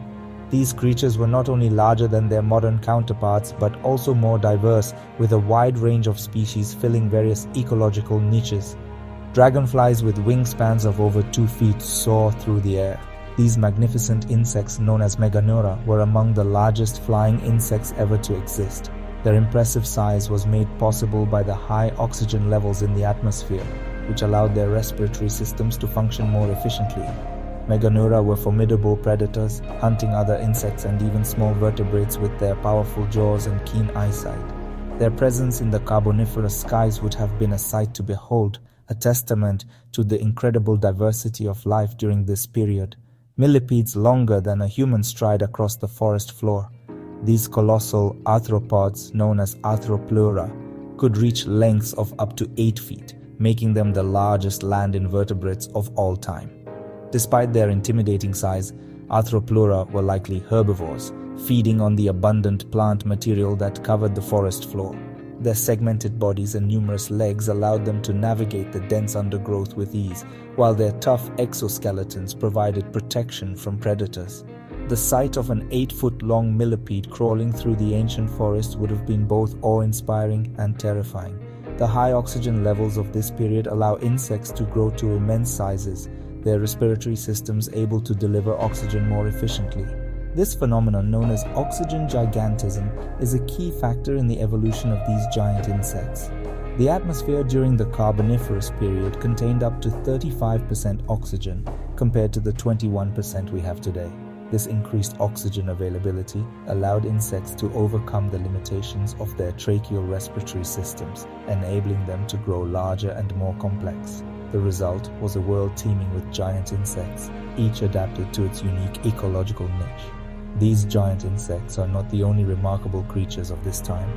These creatures were not only larger than their modern counterparts, but also more diverse, with a wide range of species filling various ecological niches. Dragonflies with wingspans of over 2 feet soar through the air. These magnificent insects, known as Meganeura, were among the largest flying insects ever to exist. Their impressive size was made possible by the high oxygen levels in the atmosphere, which allowed their respiratory systems to function more efficiently. Meganeura were formidable predators, hunting other insects and even small vertebrates with their powerful jaws and keen eyesight. Their presence in the Carboniferous skies would have been a sight to behold, a testament to the incredible diversity of life during this period. Millipedes longer than a human stride across the forest floor. These colossal arthropods, known as Arthropleura, could reach lengths of up to 8 feet, making them the largest land invertebrates of all time. Despite their intimidating size, Arthropleura were likely herbivores, feeding on the abundant plant material that covered the forest floor. Their segmented bodies and numerous legs allowed them to navigate the dense undergrowth with ease, while their tough exoskeletons provided protection from predators. The sight of an 8-foot-long millipede crawling through the ancient forest would have been both awe-inspiring and terrifying. The high oxygen levels of this period allow insects to grow to immense sizes, their respiratory systems able to deliver oxygen more efficiently. This phenomenon, known as oxygen gigantism, is a key factor in the evolution of these giant insects. The atmosphere during the Carboniferous period contained up to 35% oxygen, compared to the 21% we have today. This increased oxygen availability allowed insects to overcome the limitations of their tracheal respiratory systems, enabling them to grow larger and more complex. The result was a world teeming with giant insects, each adapted to its unique ecological niche. These giant insects are not the only remarkable creatures of this time.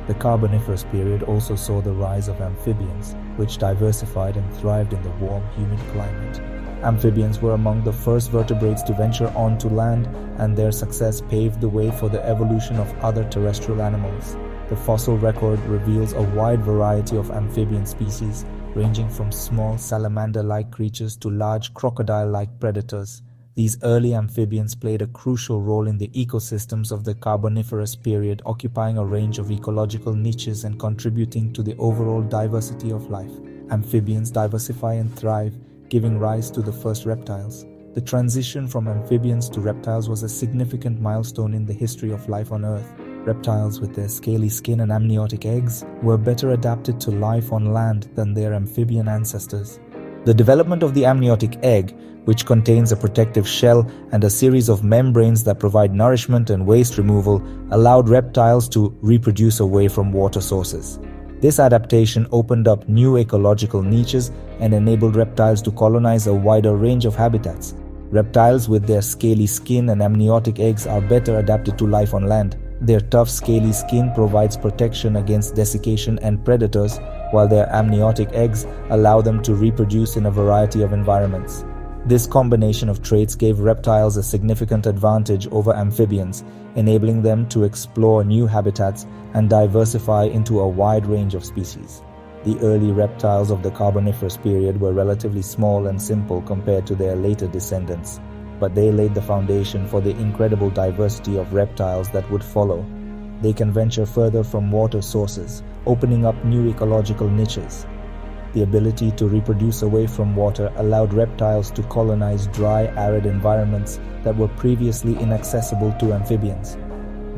The Carboniferous period also saw the rise of amphibians, which diversified and thrived in the warm, humid climate. Amphibians were among the first vertebrates to venture onto land, and their success paved the way for the evolution of other terrestrial animals. The fossil record reveals a wide variety of amphibian species, ranging from small salamander-like creatures to large crocodile-like predators. These early amphibians played a crucial role in the ecosystems of the Carboniferous period, occupying a range of ecological niches and contributing to the overall diversity of life. Amphibians diversify and thrive, giving rise to the first reptiles. The transition from amphibians to reptiles was a significant milestone in the history of life on Earth. Reptiles, with their scaly skin and amniotic eggs, were better adapted to life on land than their amphibian ancestors. The development of the amniotic egg, which contains a protective shell and a series of membranes that provide nourishment and waste removal, allowed reptiles to reproduce away from water sources. This adaptation opened up new ecological niches and enabled reptiles to colonize a wider range of habitats. Reptiles with their scaly skin and amniotic eggs are better adapted to life on land. Their tough, scaly skin provides protection against desiccation and predators, while their amniotic eggs allow them to reproduce in a variety of environments. This combination of traits gave reptiles a significant advantage over amphibians, enabling them to explore new habitats and diversify into a wide range of species. The early reptiles of the Carboniferous period were relatively small and simple compared to their later descendants, but they laid the foundation for the incredible diversity of reptiles that would follow. They can venture further from water sources, opening up new ecological niches. The ability to reproduce away from water allowed reptiles to colonize dry, arid environments that were previously inaccessible to amphibians.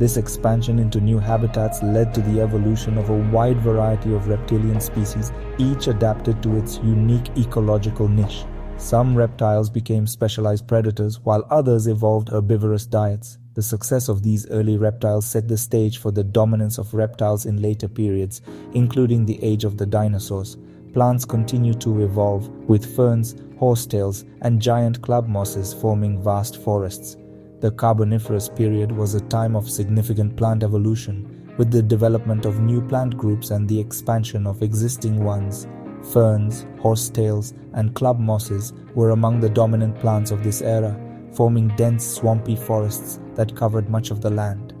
This expansion into new habitats led to the evolution of a wide variety of reptilian species, each adapted to its unique ecological niche. Some reptiles became specialized predators, while others evolved herbivorous diets. The success of these early reptiles set the stage for the dominance of reptiles in later periods, including the age of the dinosaurs. Plants continue to evolve, with ferns, horsetails, and giant club mosses forming vast forests. The Carboniferous period was a time of significant plant evolution, with the development of new plant groups and the expansion of existing ones. Ferns, horsetails, and club mosses were among the dominant plants of this era, forming dense, swampy forests that covered much of the land.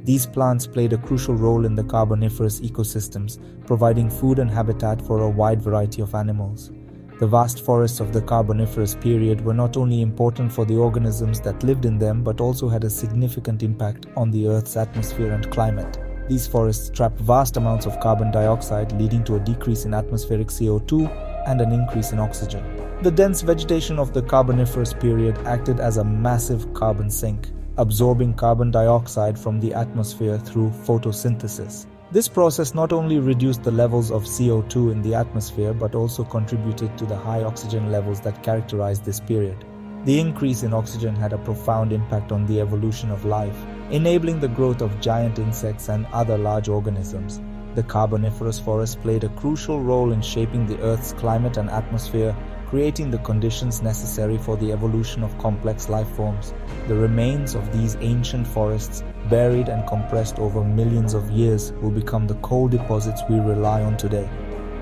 These plants played a crucial role in the Carboniferous ecosystems, providing food and habitat for a wide variety of animals. The vast forests of the Carboniferous period were not only important for the organisms that lived in them, but also had a significant impact on the Earth's atmosphere and climate. These forests trapped vast amounts of carbon dioxide, leading to a decrease in atmospheric CO2 and an increase in oxygen. The dense vegetation of the Carboniferous period acted as a massive carbon sink, absorbing carbon dioxide from the atmosphere through photosynthesis. This process not only reduced the levels of CO2 in the atmosphere, but also contributed to the high oxygen levels that characterized this period. The increase in oxygen had a profound impact on the evolution of life, enabling the growth of giant insects and other large organisms. The Carboniferous forest played a crucial role in shaping the Earth's climate and atmosphere, creating the conditions necessary for the evolution of complex life forms. The remains of these ancient forests, buried and compressed over millions of years, will become the coal deposits we rely on today.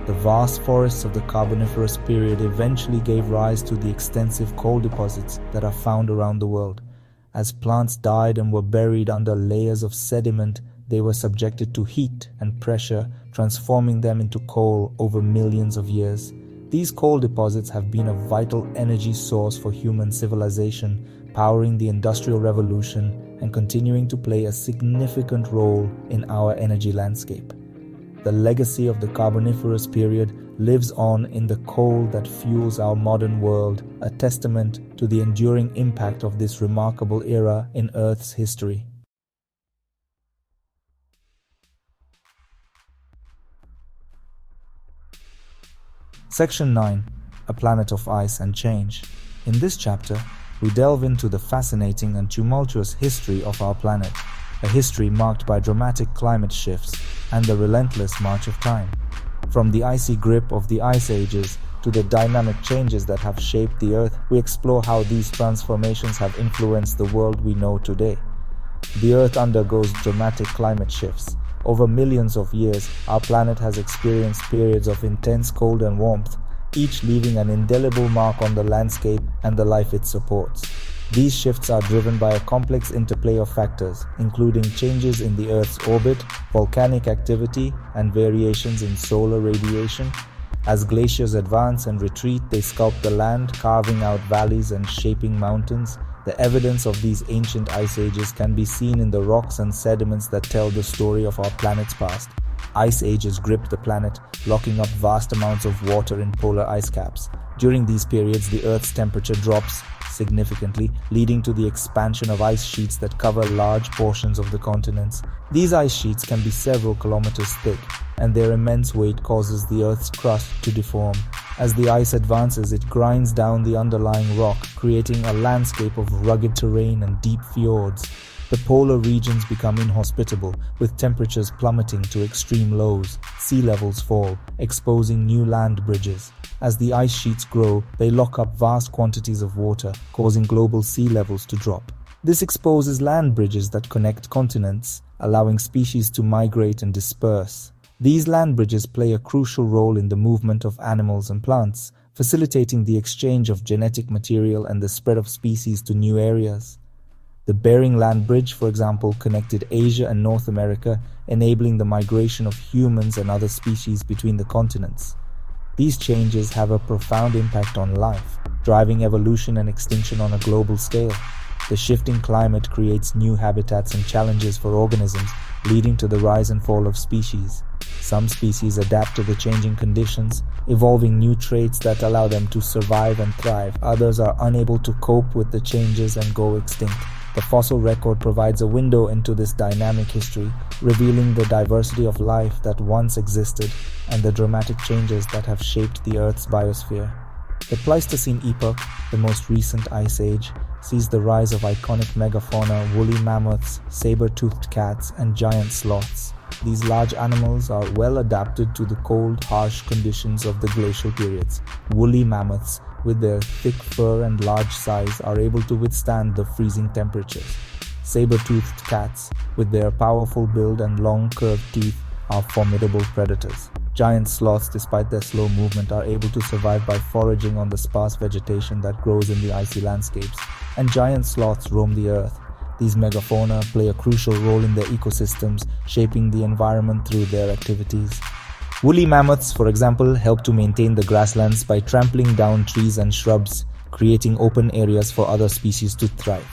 The vast forests of the Carboniferous period eventually gave rise to the extensive coal deposits that are found around the world. As plants died and were buried under layers of sediment, they were subjected to heat and pressure, transforming them into coal over millions of years. These coal deposits have been a vital energy source for human civilization, powering the Industrial Revolution and continuing to play a significant role in our energy landscape. The legacy of the Carboniferous period lives on in the coal that fuels our modern world, a testament to the enduring impact of this remarkable era in Earth's history. Section 9. A Planet of Ice and Change. In this chapter, we delve into the fascinating and tumultuous history of our planet, a history marked by dramatic climate shifts and the relentless march of time. From the icy grip of the ice ages to the dynamic changes that have shaped the Earth, we explore how these transformations have influenced the world we know today. The Earth undergoes dramatic climate shifts. Over millions of years, our planet has experienced periods of intense cold and warmth, each leaving an indelible mark on the landscape and the life it supports. These shifts are driven by a complex interplay of factors, including changes in the Earth's orbit, volcanic activity, and variations in solar radiation. As glaciers advance and retreat, they sculpt the land, carving out valleys and shaping mountains. The evidence of these ancient ice ages can be seen in the rocks and sediments that tell the story of our planet's past. Ice ages gripped the planet, locking up vast amounts of water in polar ice caps. During these periods, the Earth's temperature drops significantly, leading to the expansion of ice sheets that cover large portions of the continents. These ice sheets can be several kilometers thick, and their immense weight causes the Earth's crust to deform. As the ice advances, it grinds down the underlying rock, creating a landscape of rugged terrain and deep fjords. The polar regions become inhospitable, with temperatures plummeting to extreme lows. Sea levels fall, exposing new land bridges. As the ice sheets grow, they lock up vast quantities of water, causing global sea levels to drop. This exposes land bridges that connect continents, allowing species to migrate and disperse. These land bridges play a crucial role in the movement of animals and plants, facilitating the exchange of genetic material and the spread of species to new areas. The Bering Land Bridge, for example, connected Asia and North America, enabling the migration of humans and other species between the continents. These changes have a profound impact on life, driving evolution and extinction on a global scale. The shifting climate creates new habitats and challenges for organisms, leading to the rise and fall of species. Some species adapt to the changing conditions, evolving new traits that allow them to survive and thrive. Others are unable to cope with the changes and go extinct. The fossil record provides a window into this dynamic history, revealing the diversity of life that once existed and the dramatic changes that have shaped the Earth's biosphere. The Pleistocene epoch, the most recent ice age, sees the rise of iconic megafauna, woolly mammoths, saber-toothed cats, and giant sloths. These large animals are well adapted to the cold, harsh conditions of the glacial periods. Woolly mammoths, with their thick fur and large size, are able to withstand the freezing temperatures. Saber-toothed cats, with their powerful build and long curved teeth, are formidable predators. Giant sloths, despite their slow movement, are able to survive by foraging on the sparse vegetation that grows in the icy landscapes, and giant sloths roam the earth. These megafauna play a crucial role in their ecosystems, shaping the environment through their activities. Woolly mammoths, for example, help to maintain the grasslands by trampling down trees and shrubs, creating open areas for other species to thrive.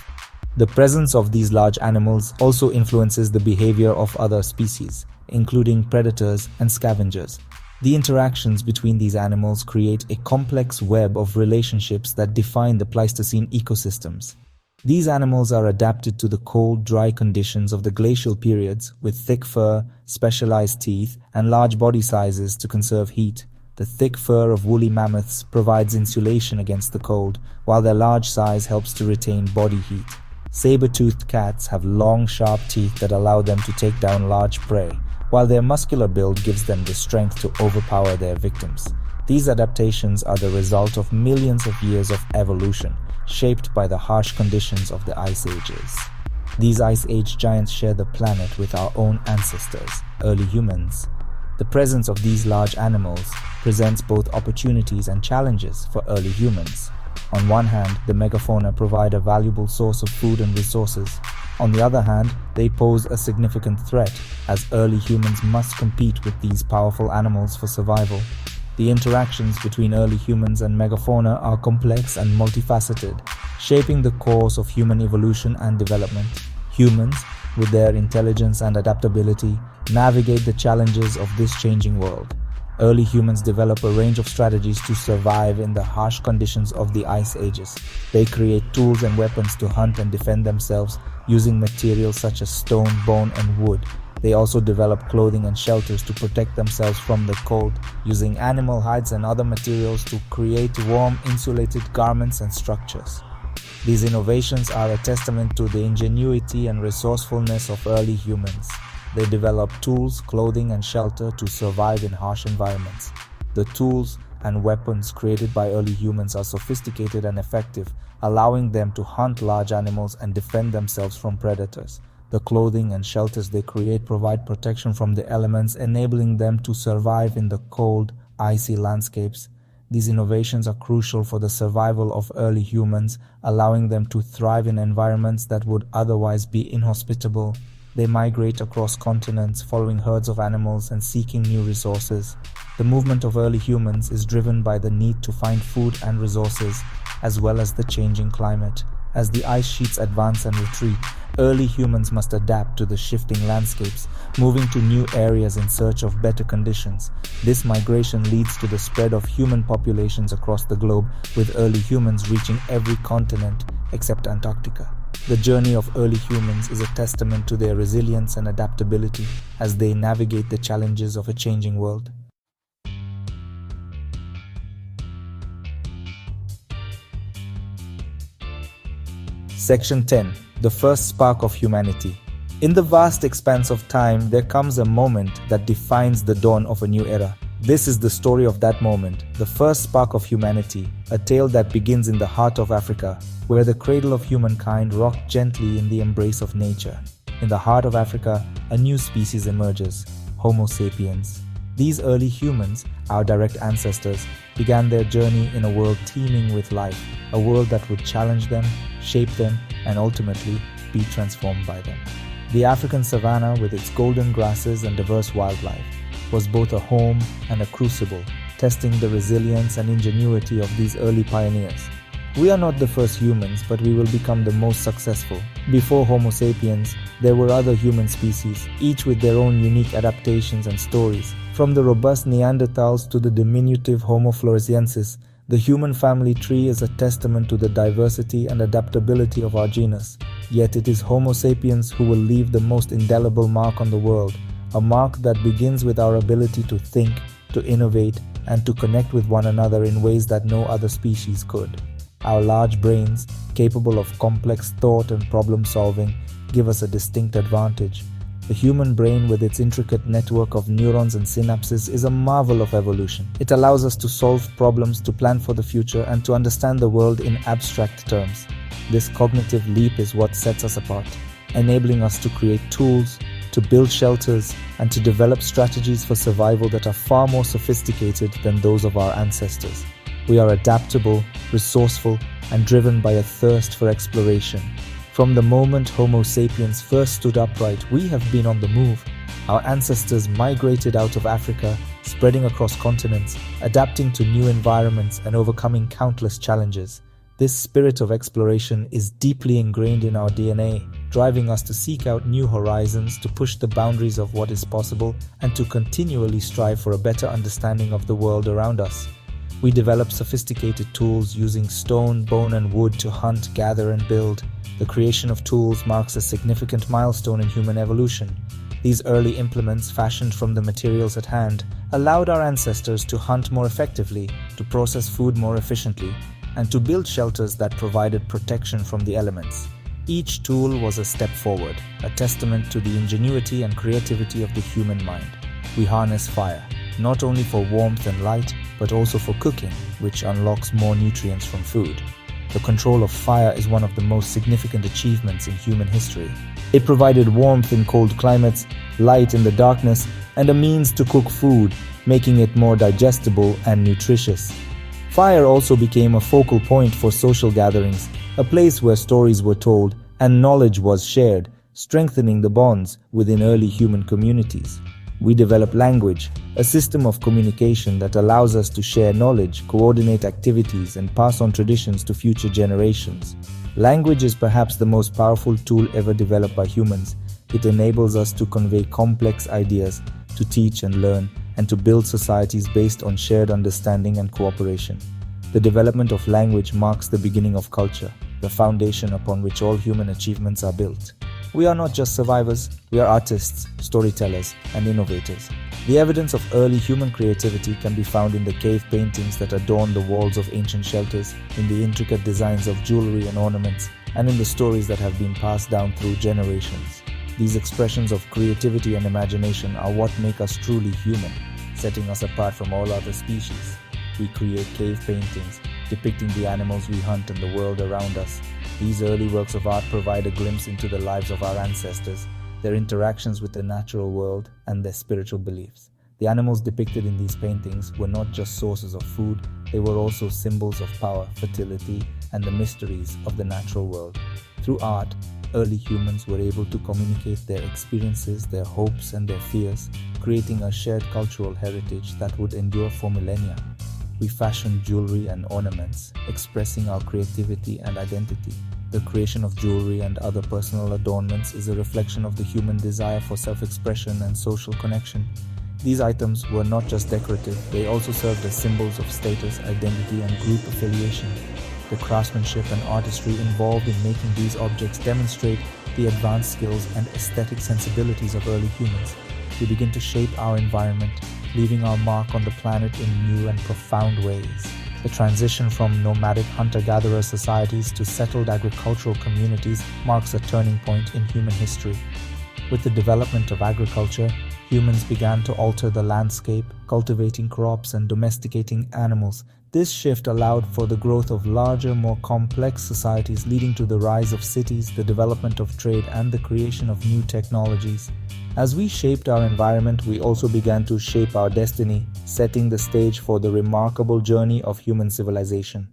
The presence of these large animals also influences the behavior of other species, including predators and scavengers. The interactions between these animals create a complex web of relationships that define the Pleistocene ecosystems. These animals are adapted to the cold, dry conditions of the glacial periods, with thick fur, specialized teeth, and large body sizes to conserve heat. The thick fur of woolly mammoths provides insulation against the cold, while their large size helps to retain body heat. Saber-toothed cats have long, sharp teeth that allow them to take down large prey, while their muscular build gives them the strength to overpower their victims. These adaptations are the result of millions of years of evolution, shaped by the harsh conditions of the ice ages. These ice age giants share the planet with our own ancestors, early humans. The presence of these large animals presents both opportunities and challenges for early humans. On one hand, the megafauna provide a valuable source of food and resources. On the other hand, they pose a significant threat, as early humans must compete with these powerful animals for survival. The interactions between early humans and megafauna are complex and multifaceted, shaping the course of human evolution and development. Humans, with their intelligence and adaptability, navigate the challenges of this changing world. Early humans develop a range of strategies to survive in the harsh conditions of the ice ages. They create tools and weapons to hunt and defend themselves using materials such as stone, bone, and wood. They also develop clothing and shelters to protect themselves from the cold, using animal hides and other materials to create warm, insulated garments and structures. These innovations are a testament to the ingenuity and resourcefulness of early humans. They develop tools, clothing, and shelter to survive in harsh environments. The tools and weapons created by early humans are sophisticated and effective, allowing them to hunt large animals and defend themselves from predators. The clothing and shelters they create provide protection from the elements, enabling them to survive in the cold, icy landscapes. These innovations are crucial for the survival of early humans, allowing them to thrive in environments that would otherwise be inhospitable. They migrate across continents, following herds of animals and seeking new resources. The movement of early humans is driven by the need to find food and resources, as well as the changing climate. As the ice sheets advance and retreat, early humans must adapt to the shifting landscapes, moving to new areas in search of better conditions. This migration leads to the spread of human populations across the globe, with early humans reaching every continent except Antarctica. The journey of early humans is a testament to their resilience and adaptability as they navigate the challenges of a changing world. Section 10. The first spark of humanity. In the vast expanse of time, there comes a moment that defines the dawn of a new era. This is the story of that moment, the first spark of humanity, a tale that begins in the heart of Africa, where the cradle of humankind rocked gently in the embrace of nature. In the heart of Africa, a new species emerges, Homo sapiens. These early humans, our direct ancestors, began their journey in a world teeming with life, a world that would challenge them, shape them, and ultimately be transformed by them. The African savanna, with its golden grasses and diverse wildlife, was both a home and a crucible, testing the resilience and ingenuity of these early pioneers. We are not the first humans, but we will become the most successful. Before Homo sapiens, there were other human species, each with their own unique adaptations and stories. From the robust Neanderthals to the diminutive Homo floresiensis, the human family tree is a testament to the diversity and adaptability of our genus. Yet it is Homo sapiens who will leave the most indelible mark on the world, a mark that begins with our ability to think, to innovate, and to connect with one another in ways that no other species could. Our large brains, capable of complex thought and problem solving, give us a distinct advantage. The human brain, with its intricate network of neurons and synapses, is a marvel of evolution. It allows us to solve problems, to plan for the future, and to understand the world in abstract terms. This cognitive leap is what sets us apart, enabling us to create tools, to build shelters, and to develop strategies for survival that are far more sophisticated than those of our ancestors. We are adaptable, resourceful, and driven by a thirst for exploration. From the moment Homo sapiens first stood upright, we have been on the move. Our ancestors migrated out of Africa, spreading across continents, adapting to new environments, and overcoming countless challenges. This spirit of exploration is deeply ingrained in our DNA, driving us to seek out new horizons, to push the boundaries of what is possible, and to continually strive for a better understanding of the world around us. We develop sophisticated tools using stone, bone, and wood to hunt, gather, and build. The creation of tools marks a significant milestone in human evolution. These early implements, fashioned from the materials at hand, allowed our ancestors to hunt more effectively, to process food more efficiently, and to build shelters that provided protection from the elements. Each tool was a step forward, a testament to the ingenuity and creativity of the human mind. We harness fire, not only for warmth and light, but also for cooking, which unlocks more nutrients from food. The control of fire is one of the most significant achievements in human history. It provided warmth in cold climates, light in the darkness, and a means to cook food, making it more digestible and nutritious. Fire also became a focal point for social gatherings, a place where stories were told and knowledge was shared, strengthening the bonds within early human communities. We develop language, a system of communication that allows us to share knowledge, coordinate activities, and pass on traditions to future generations. Language is perhaps the most powerful tool ever developed by humans. It enables us to convey complex ideas, to teach and learn, and to build societies based on shared understanding and cooperation. The development of language marks the beginning of culture, the foundation upon which all human achievements are built. We are not just survivors, we are artists, storytellers, and innovators. The evidence of early human creativity can be found in the cave paintings that adorn the walls of ancient shelters, in the intricate designs of jewelry and ornaments, and in the stories that have been passed down through generations. These expressions of creativity and imagination are what make us truly human, setting us apart from all other species. We create cave paintings, depicting the animals we hunt and the world around us. These early works of art provide a glimpse into the lives of our ancestors, their interactions with the natural world, and their spiritual beliefs. The animals depicted in these paintings were not just sources of food, they were also symbols of power, fertility, and the mysteries of the natural world. Through art, early humans were able to communicate their experiences, their hopes, and their fears, creating a shared cultural heritage that would endure for millennia. We fashioned jewelry and ornaments, expressing our creativity and identity. The creation of jewelry and other personal adornments is a reflection of the human desire for self-expression and social connection. These items were not just decorative, they also served as symbols of status, identity, and group affiliation. The craftsmanship and artistry involved in making these objects demonstrate the advanced skills and aesthetic sensibilities of early humans. We begin to shape our environment, leaving our mark on the planet in new and profound ways. The transition from nomadic hunter-gatherer societies to settled agricultural communities marks a turning point in human history. With the development of agriculture, humans began to alter the landscape, cultivating crops and domesticating animals. This shift allowed for the growth of larger, more complex societies, leading to the rise of cities, the development of trade, and the creation of new technologies. As we shaped our environment, we also began to shape our destiny, setting the stage for the remarkable journey of human civilization.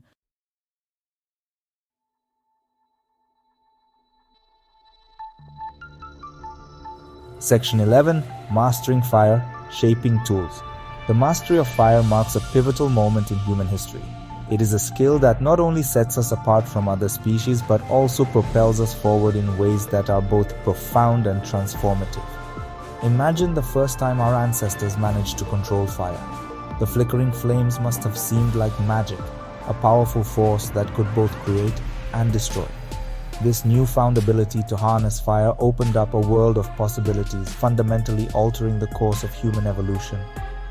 Section 11. Mastering Fire, Shaping Tools. The mastery of fire marks a pivotal moment in human history. It is a skill that not only sets us apart from other species but also propels us forward in ways that are both profound and transformative. Imagine the first time our ancestors managed to control fire. The flickering flames must have seemed like magic, a powerful force that could both create and destroy. This newfound ability to harness fire opened up a world of possibilities, fundamentally altering the course of human evolution.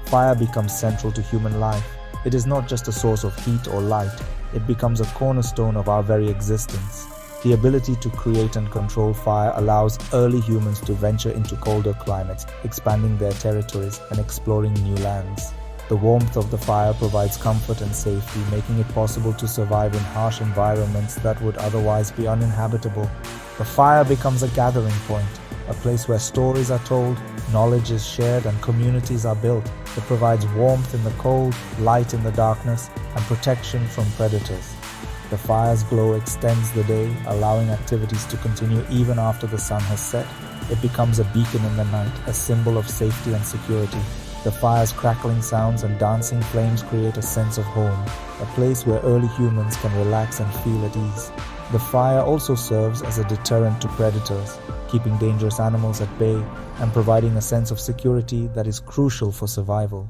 Fire becomes central to human life. It is not just a source of heat or light, it becomes a cornerstone of our very existence. The ability to create and control fire allows early humans to venture into colder climates, expanding their territories and exploring new lands. The warmth of the fire provides comfort and safety, making it possible to survive in harsh environments that would otherwise be uninhabitable. The fire becomes a gathering point, a place where stories are told, knowledge is shared, and communities are built. It provides warmth in the cold, light in the darkness, and protection from predators. The fire's glow extends the day, allowing activities to continue even after the sun has set. It becomes a beacon in the night, a symbol of safety and security. The fire's crackling sounds and dancing flames create a sense of home, a place where early humans can relax and feel at ease. The fire also serves as a deterrent to predators, keeping dangerous animals at bay and providing a sense of security that is crucial for survival.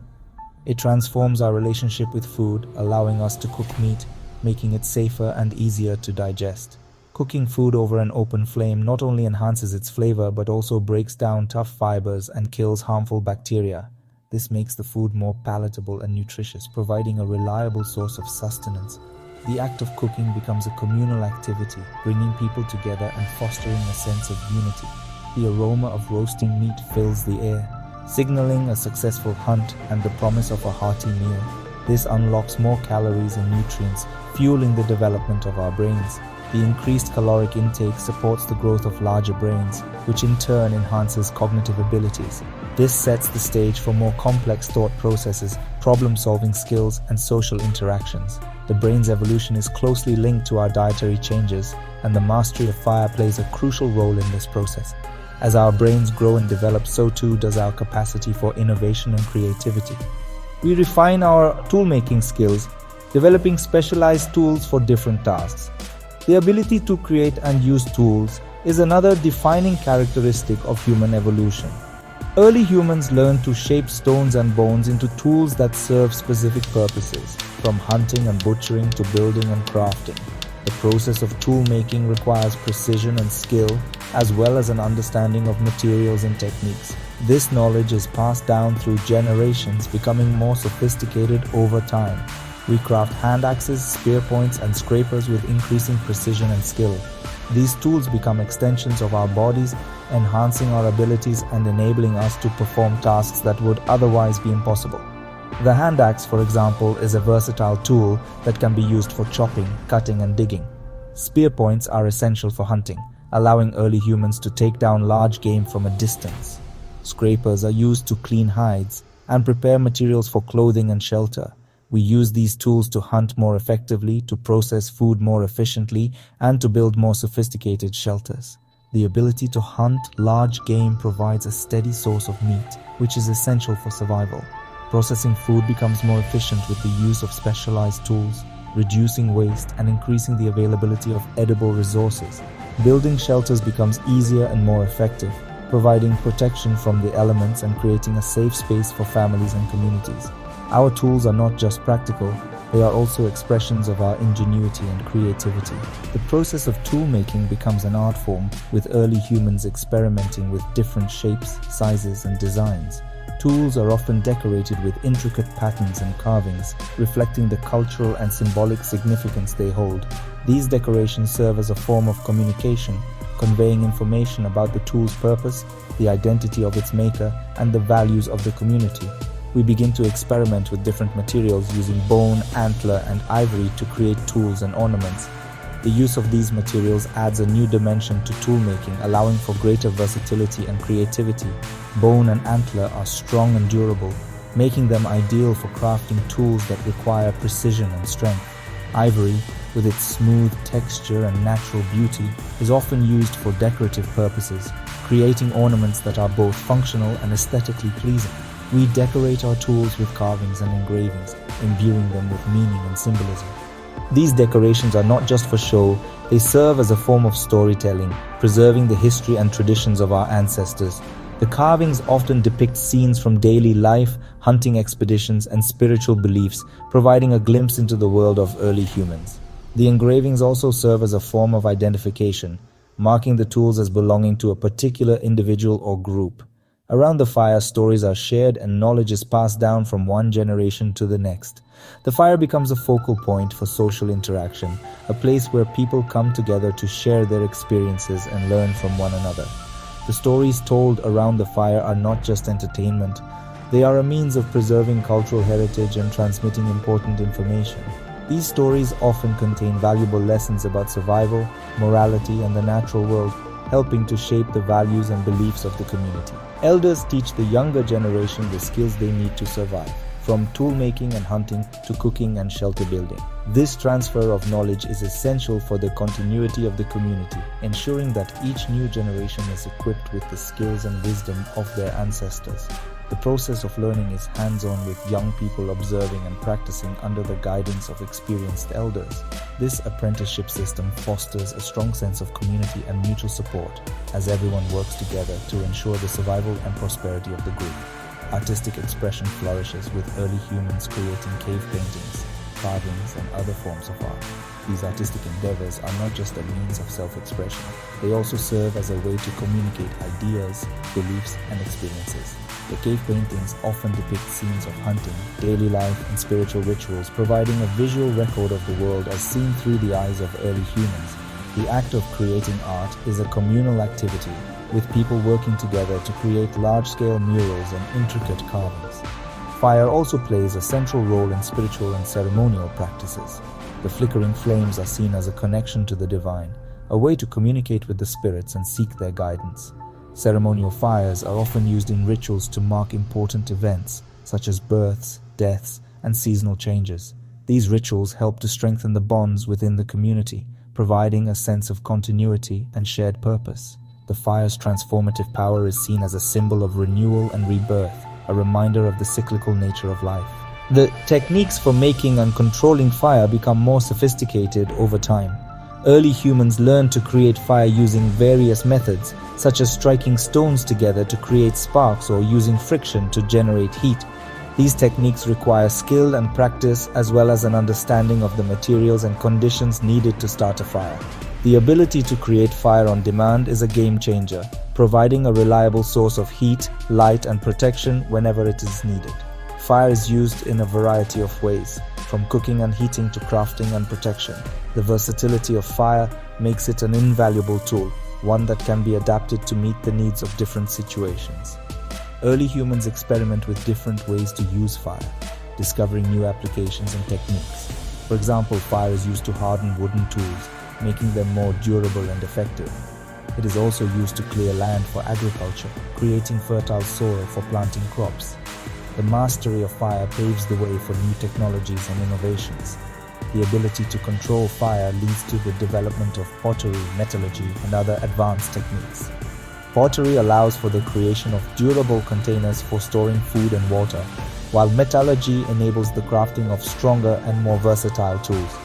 It transforms our relationship with food, allowing us to cook meat, making it safer and easier to digest. Cooking food over an open flame not only enhances its flavor but also breaks down tough fibers and kills harmful bacteria. This makes the food more palatable and nutritious, providing a reliable source of sustenance. The act of cooking becomes a communal activity, bringing people together and fostering a sense of unity. The aroma of roasting meat fills the air, signaling a successful hunt and the promise of a hearty meal. This unlocks more calories and nutrients, fueling the development of our brains. The increased caloric intake supports the growth of larger brains, which in turn enhances cognitive abilities. This sets the stage for more complex thought processes, problem-solving skills, and social interactions. The brain's evolution is closely linked to our dietary changes, and the mastery of fire plays a crucial role in this process. As our brains grow and develop, so too does our capacity for innovation and creativity. We refine our tool-making skills, developing specialized tools for different tasks. The ability to create and use tools is another defining characteristic of human evolution. Early humans learned to shape stones and bones into tools that serve specific purposes, from hunting and butchering to building and crafting. The process of tool making requires precision and skill, as well as an understanding of materials and techniques. This knowledge is passed down through generations, becoming more sophisticated over time. We craft hand axes, spear points, and scrapers with increasing precision and skill. These tools become extensions of our bodies, enhancing our abilities and enabling us to perform tasks that would otherwise be impossible. The hand axe, for example, is a versatile tool that can be used for chopping, cutting, and digging. Spear points are essential for hunting, allowing early humans to take down large game from a distance. Scrapers are used to clean hides and prepare materials for clothing and shelter. We use these tools to hunt more effectively, to process food more efficiently, and to build more sophisticated shelters. The ability to hunt large game provides a steady source of meat, which is essential for survival. Processing food becomes more efficient with the use of specialized tools, reducing waste and increasing the availability of edible resources. Building shelters becomes easier and more effective, providing protection from the elements and creating a safe space for families and communities. Our tools are not just practical, they are also expressions of our ingenuity and creativity. The process of tool making becomes an art form, with early humans experimenting with different shapes, sizes, and designs. Tools are often decorated with intricate patterns and carvings, reflecting the cultural and symbolic significance they hold. These decorations serve as a form of communication, conveying information about the tool's purpose, the identity of its maker, and the values of the community. We begin to experiment with different materials using bone, antler, and ivory to create tools and ornaments. The use of these materials adds a new dimension to toolmaking, allowing for greater versatility and creativity. Bone and antler are strong and durable, making them ideal for crafting tools that require precision and strength. Ivory, with its smooth texture and natural beauty, is often used for decorative purposes, creating ornaments that are both functional and aesthetically pleasing. We decorate our tools with carvings and engravings, imbuing them with meaning and symbolism. These decorations are not just for show, they serve as a form of storytelling, preserving the history and traditions of our ancestors. The carvings often depict scenes from daily life, hunting expeditions, and spiritual beliefs, providing a glimpse into the world of early humans. The engravings also serve as a form of identification, marking the tools as belonging to a particular individual or group. Around the fire, stories are shared and knowledge is passed down from one generation to the next. The fire becomes a focal point for social interaction, a place where people come together to share their experiences and learn from one another. The stories told around the fire are not just entertainment, they are a means of preserving cultural heritage and transmitting important information. These stories often contain valuable lessons about survival, morality, and the natural world, helping to shape the values and beliefs of the community. Elders teach the younger generation the skills they need to survive, from toolmaking and hunting to cooking and shelter building. This transfer of knowledge is essential for the continuity of the community, ensuring that each new generation is equipped with the skills and wisdom of their ancestors. The process of learning is hands-on, with young people observing and practicing under the guidance of experienced elders. This apprenticeship system fosters a strong sense of community and mutual support as everyone works together to ensure the survival and prosperity of the group. Artistic expression flourishes, with early humans creating cave paintings, carvings, and other forms of art. These artistic endeavors are not just a means of self-expression, they also serve as a way to communicate ideas, beliefs, and experiences. The cave paintings often depict scenes of hunting, daily life, and spiritual rituals, providing a visual record of the world as seen through the eyes of early humans. The act of creating art is a communal activity, with people working together to create large-scale murals and intricate carvings. Fire also plays a central role in spiritual and ceremonial practices. The flickering flames are seen as a connection to the divine, a way to communicate with the spirits and seek their guidance. Ceremonial fires are often used in rituals to mark important events, such as births, deaths, and seasonal changes. These rituals help to strengthen the bonds within the community, providing a sense of continuity and shared purpose. The fire's transformative power is seen as a symbol of renewal and rebirth, a reminder of the cyclical nature of life. The techniques for making and controlling fire become more sophisticated over time. Early humans learned to create fire using various methods, such as striking stones together to create sparks or using friction to generate heat. These techniques require skill and practice, as well as an understanding of the materials and conditions needed to start a fire. The ability to create fire on demand is a game changer, providing a reliable source of heat, light, and protection whenever it is needed. Fire is used in a variety of ways, from cooking and heating to crafting and protection. The versatility of fire makes it an invaluable tool, one that can be adapted to meet the needs of different situations. Early humans experiment with different ways to use fire, discovering new applications and techniques. For example, fire is used to harden wooden tools, making them more durable and effective. It is also used to clear land for agriculture, creating fertile soil for planting crops. The mastery of fire paves the way for new technologies and innovations. The ability to control fire leads to the development of pottery, metallurgy, and other advanced techniques. Pottery allows for the creation of durable containers for storing food and water, while metallurgy enables the crafting of stronger and more versatile tools.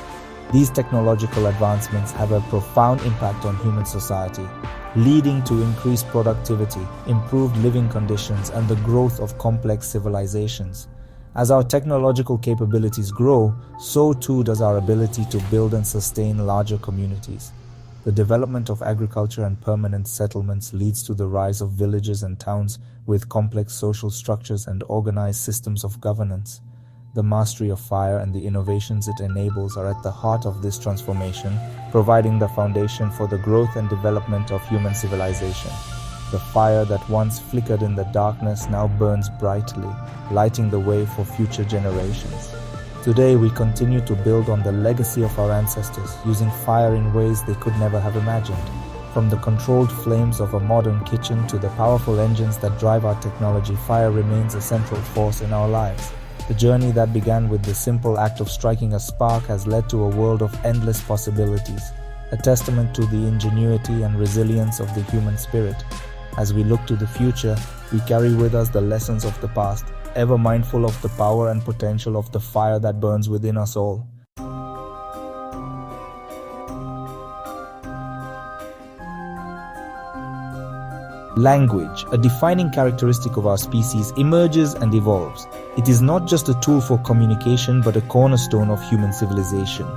These technological advancements have a profound impact on human society, leading to increased productivity, improved living conditions, and the growth of complex civilizations. As our technological capabilities grow, so too does our ability to build and sustain larger communities. The development of agriculture and permanent settlements leads to the rise of villages and towns with complex social structures and organized systems of governance. The mastery of fire and the innovations it enables are at the heart of this transformation, providing the foundation for the growth and development of human civilization. The fire that once flickered in the darkness now burns brightly, lighting the way for future generations. Today, we continue to build on the legacy of our ancestors, using fire in ways they could never have imagined. From the controlled flames of a modern kitchen to the powerful engines that drive our technology, fire remains a central force in our lives. The journey that began with the simple act of striking a spark has led to a world of endless possibilities, a testament to the ingenuity and resilience of the human spirit. As we look to the future, we carry with us the lessons of the past, ever mindful of the power and potential of the fire that burns within us all. Language, a defining characteristic of our species, emerges and evolves. It is not just a tool for communication but a cornerstone of human civilization.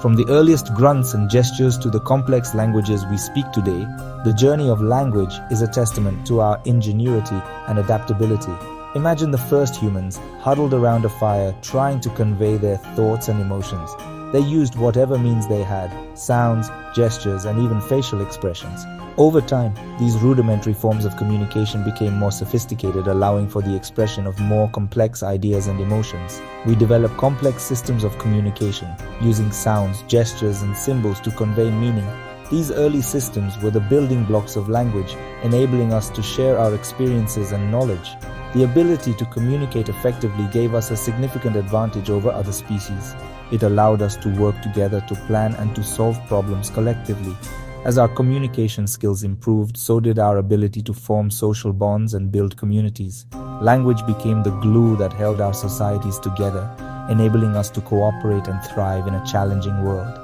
From the earliest grunts and gestures to the complex languages we speak today, the journey of language is a testament to our ingenuity and adaptability. Imagine the first humans huddled around a fire trying to convey their thoughts and emotions. They used whatever means they had, sounds, gestures, and even facial expressions. Over time, these rudimentary forms of communication became more sophisticated, allowing for the expression of more complex ideas and emotions. We developed complex systems of communication, using sounds, gestures, and symbols to convey meaning. These early systems were the building blocks of language, enabling us to share our experiences and knowledge. The ability to communicate effectively gave us a significant advantage over other species. It allowed us to work together to plan and to solve problems collectively. As our communication skills improved, so did our ability to form social bonds and build communities. Language became the glue that held our societies together, enabling us to cooperate and thrive in a challenging world.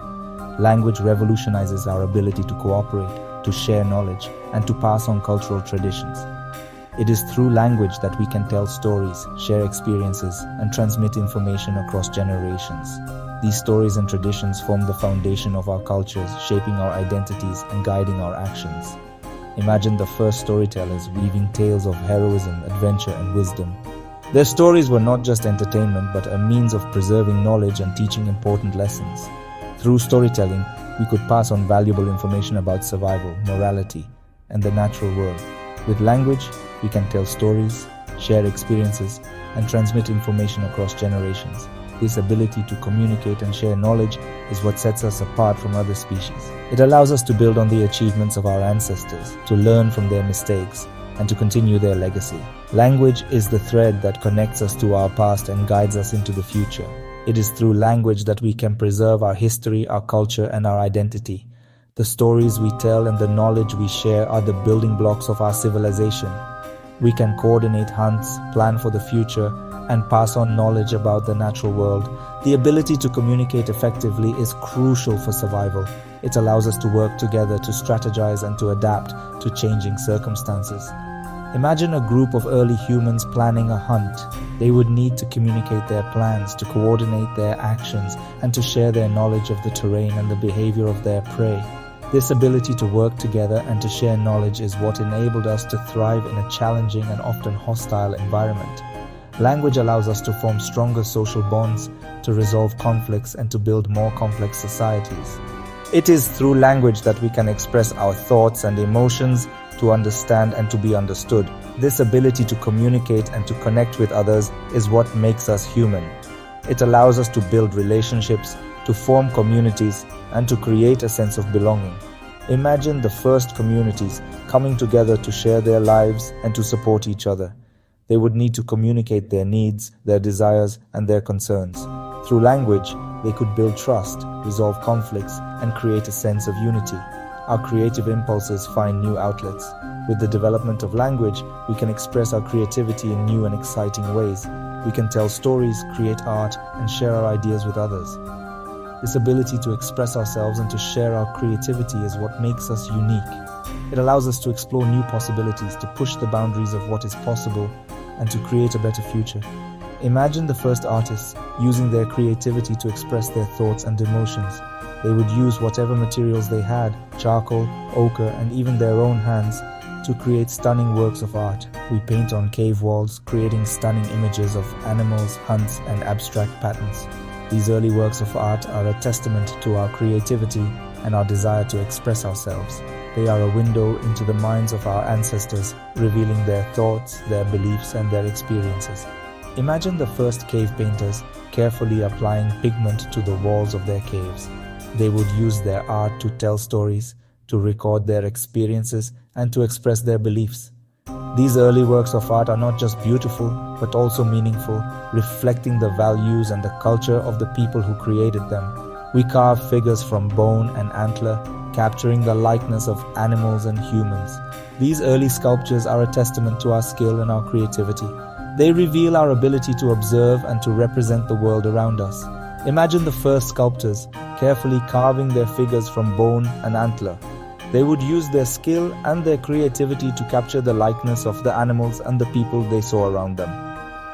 Language revolutionizes our ability to cooperate, to share knowledge, and to pass on cultural traditions. It is through language that we can tell stories, share experiences, and transmit information across generations. These stories and traditions form the foundation of our cultures, shaping our identities and guiding our actions. Imagine the first storytellers weaving tales of heroism, adventure, and wisdom. Their stories were not just entertainment, but a means of preserving knowledge and teaching important lessons. Through storytelling, we could pass on valuable information about survival, morality, and the natural world. With language, we can tell stories, share experiences, and transmit information across generations. This ability to communicate and share knowledge is what sets us apart from other species. It allows us to build on the achievements of our ancestors, to learn from their mistakes, and to continue their legacy. Language is the thread that connects us to our past and guides us into the future. It is through language that we can preserve our history, our culture, and our identity. The stories we tell and the knowledge we share are the building blocks of our civilization. We can coordinate hunts, plan for the future, and pass on knowledge about the natural world. The ability to communicate effectively is crucial for survival. It allows us to work together, to strategize, and to adapt to changing circumstances. Imagine a group of early humans planning a hunt. They would need to communicate their plans, to coordinate their actions, and to share their knowledge of the terrain and the behavior of their prey. This ability to work together and to share knowledge is what enabled us to thrive in a challenging and often hostile environment. Language allows us to form stronger social bonds, to resolve conflicts, and to build more complex societies. It is through language that we can express our thoughts and emotions, to understand and to be understood. This ability to communicate and to connect with others is what makes us human. It allows us to build relationships, to form communities, and to create a sense of belonging. Imagine the first communities coming together to share their lives and to support each other. They would need to communicate their needs, their desires, and their concerns. Through language, they could build trust, resolve conflicts, and create a sense of unity. Our creative impulses find new outlets. With the development of language, we can express our creativity in new and exciting ways. We can tell stories, create art, and share our ideas with others. This ability to express ourselves and to share our creativity is what makes us unique. It allows us to explore new possibilities, to push the boundaries of what is possible, and to create a better future. Imagine the first artists using their creativity to express their thoughts and emotions. They would use whatever materials they had, charcoal, ochre, and even their own hands, to create stunning works of art. We paint on cave walls, creating stunning images of animals, hunts, and abstract patterns. These early works of art are a testament to our creativity and our desire to express ourselves. They are a window into the minds of our ancestors, revealing their thoughts, their beliefs, and their experiences. Imagine the first cave painters carefully applying pigment to the walls of their caves. They would use their art to tell stories, to record their experiences, and to express their beliefs. These early works of art are not just beautiful, but also meaningful, reflecting the values and the culture of the people who created them. We carve figures from bone and antler, capturing the likeness of animals and humans. These early sculptures are a testament to our skill and our creativity. They reveal our ability to observe and to represent the world around us. Imagine the first sculptors carefully carving their figures from bone and antler. They would use their skill and their creativity to capture the likeness of the animals and the people they saw around them.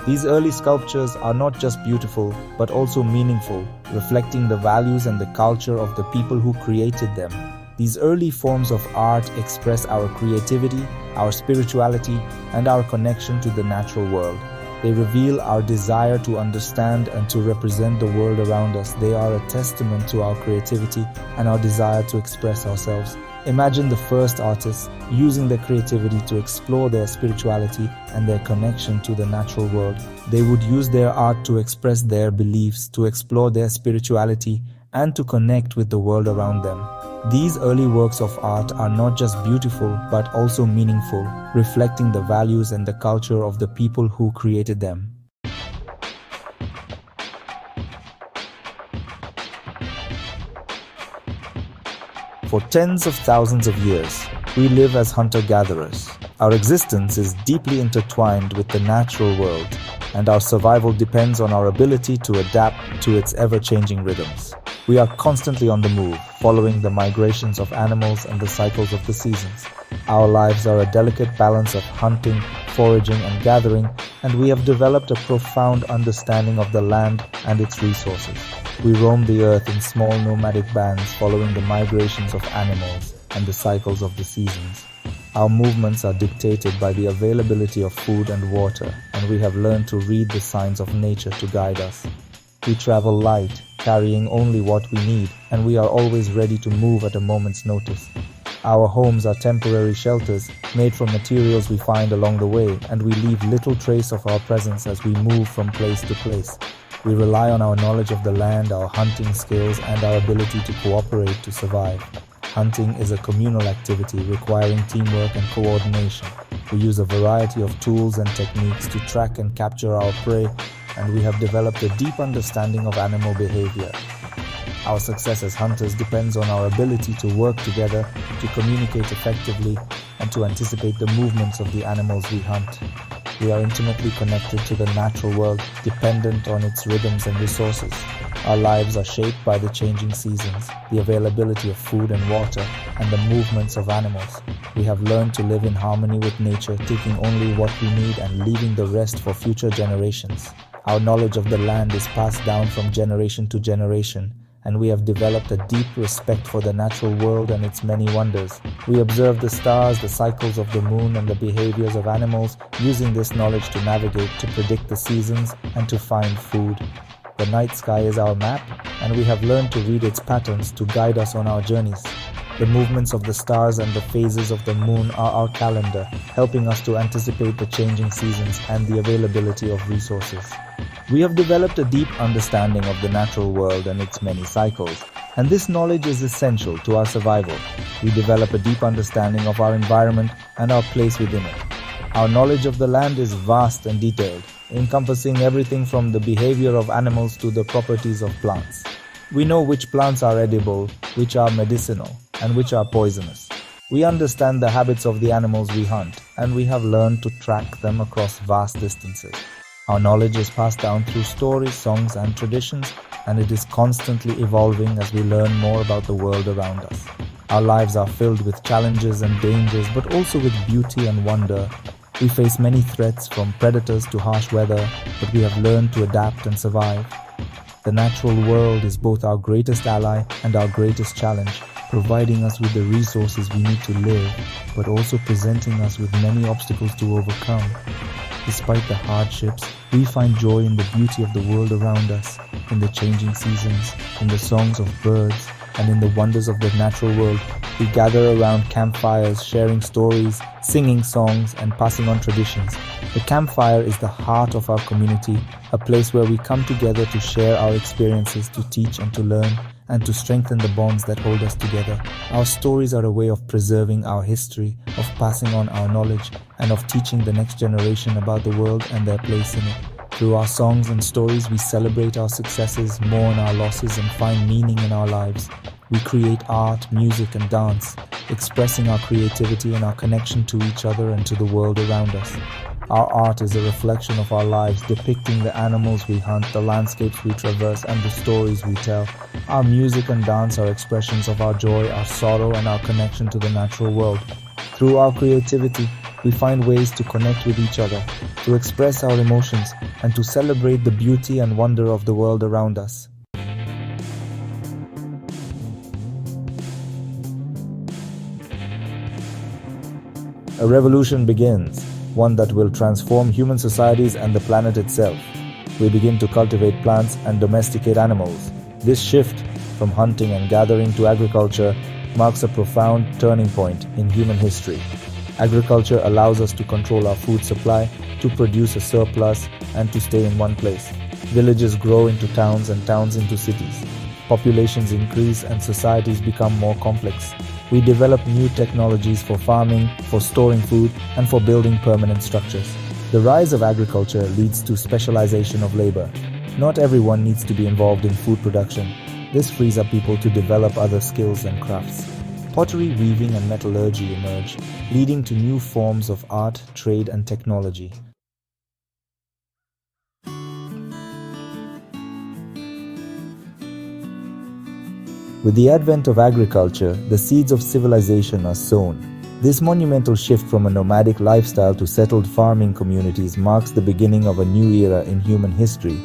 These early sculptures are not just beautiful, but also meaningful, reflecting the values and the culture of the people who created them. These early forms of art express our creativity, our spirituality, and our connection to the natural world. They reveal our desire to understand and to represent the world around us. They are a testament to our creativity and our desire to express ourselves. Imagine the first artists using their creativity to explore their spirituality and their connection to the natural world. They would use their art to express their beliefs, to explore their spirituality, and to connect with the world around them. These early works of art are not just beautiful, but also meaningful, reflecting the values and the culture of the people who created them. For tens of thousands of years, we live as hunter-gatherers. Our existence is deeply intertwined with the natural world, and our survival depends on our ability to adapt to its ever-changing rhythms. We are constantly on the move, following the migrations of animals and the cycles of the seasons. Our lives are a delicate balance of hunting, foraging, and gathering, and we have developed a profound understanding of the land and its resources. We roam the earth in small nomadic bands, following the migrations of animals and the cycles of the seasons. Our movements are dictated by the availability of food and water, and we have learned to read the signs of nature to guide us. We travel light, carrying only what we need, and we are always ready to move at a moment's notice. Our homes are temporary shelters made from materials we find along the way, and we leave little trace of our presence as we move from place to place. We rely on our knowledge of the land, our hunting skills, and our ability to cooperate to survive. Hunting is a communal activity requiring teamwork and coordination. We use a variety of tools and techniques to track and capture our prey, and we have developed a deep understanding of animal behavior. Our success as hunters depends on our ability to work together, to communicate effectively, and to anticipate the movements of the animals we hunt. We are intimately connected to the natural world, dependent on its rhythms and resources. Our lives are shaped by the changing seasons, the availability of food and water, and the movements of animals. We have learned to live in harmony with nature, taking only what we need and leaving the rest for future generations. Our knowledge of the land is passed down from generation to generation, and we have developed a deep respect for the natural world and its many wonders. We observe the stars, the cycles of the moon, and the behaviors of animals, using this knowledge to navigate, to predict the seasons, and to find food. The night sky is our map, and we have learned to read its patterns to guide us on our journeys. The movements of the stars and the phases of the moon are our calendar, helping us to anticipate the changing seasons and the availability of resources. We have developed a deep understanding of the natural world and its many cycles, and this knowledge is essential to our survival. We develop a deep understanding of our environment and our place within it. Our knowledge of the land is vast and detailed, encompassing everything from the behavior of animals to the properties of plants. We know which plants are edible, which are medicinal, and which are poisonous. We understand the habits of the animals we hunt, and we have learned to track them across vast distances. Our knowledge is passed down through stories, songs, and traditions, and it is constantly evolving as we learn more about the world around us. Our lives are filled with challenges and dangers, but also with beauty and wonder. We face many threats from predators to harsh weather, but we have learned to adapt and survive. The natural world is both our greatest ally and our greatest challenge, providing us with the resources we need to live, but also presenting us with many obstacles to overcome. Despite the hardships, we find joy in the beauty of the world around us, in the changing seasons, in the songs of birds, and in the wonders of the natural world. We gather around campfires, sharing stories, singing songs, and passing on traditions. The campfire is the heart of our community, a place where we come together to share our experiences, to teach and to learn, and to strengthen the bonds that hold us together. Our stories are a way of preserving our history, of passing on our knowledge, and of teaching the next generation about the world and their place in it. Through our songs and stories, we celebrate our successes, mourn our losses, and find meaning in our lives. We create art, music, and dance, expressing our creativity and our connection to each other and to the world around us. Our art is a reflection of our lives, depicting the animals we hunt, the landscapes we traverse, and the stories we tell. Our music and dance are expressions of our joy, our sorrow, and our connection to the natural world. Through our creativity, we find ways to connect with each other, to express our emotions, and to celebrate the beauty and wonder of the world around us. A revolution begins, one that will transform human societies and the planet itself. We begin to cultivate plants and domesticate animals. This shift from hunting and gathering to agriculture marks a profound turning point in human history. Agriculture allows us to control our food supply, to produce a surplus, and to stay in one place. Villages grow into towns and towns into cities. Populations increase and societies become more complex. We develop new technologies for farming, for storing food, and for building permanent structures. The rise of agriculture leads to specialization of labor. Not everyone needs to be involved in food production. This frees up people to develop other skills and crafts. Pottery, weaving, and metallurgy emerge, leading to new forms of art, trade, and technology. With the advent of agriculture, the seeds of civilization are sown. This monumental shift from a nomadic lifestyle to settled farming communities marks the beginning of a new era in human history.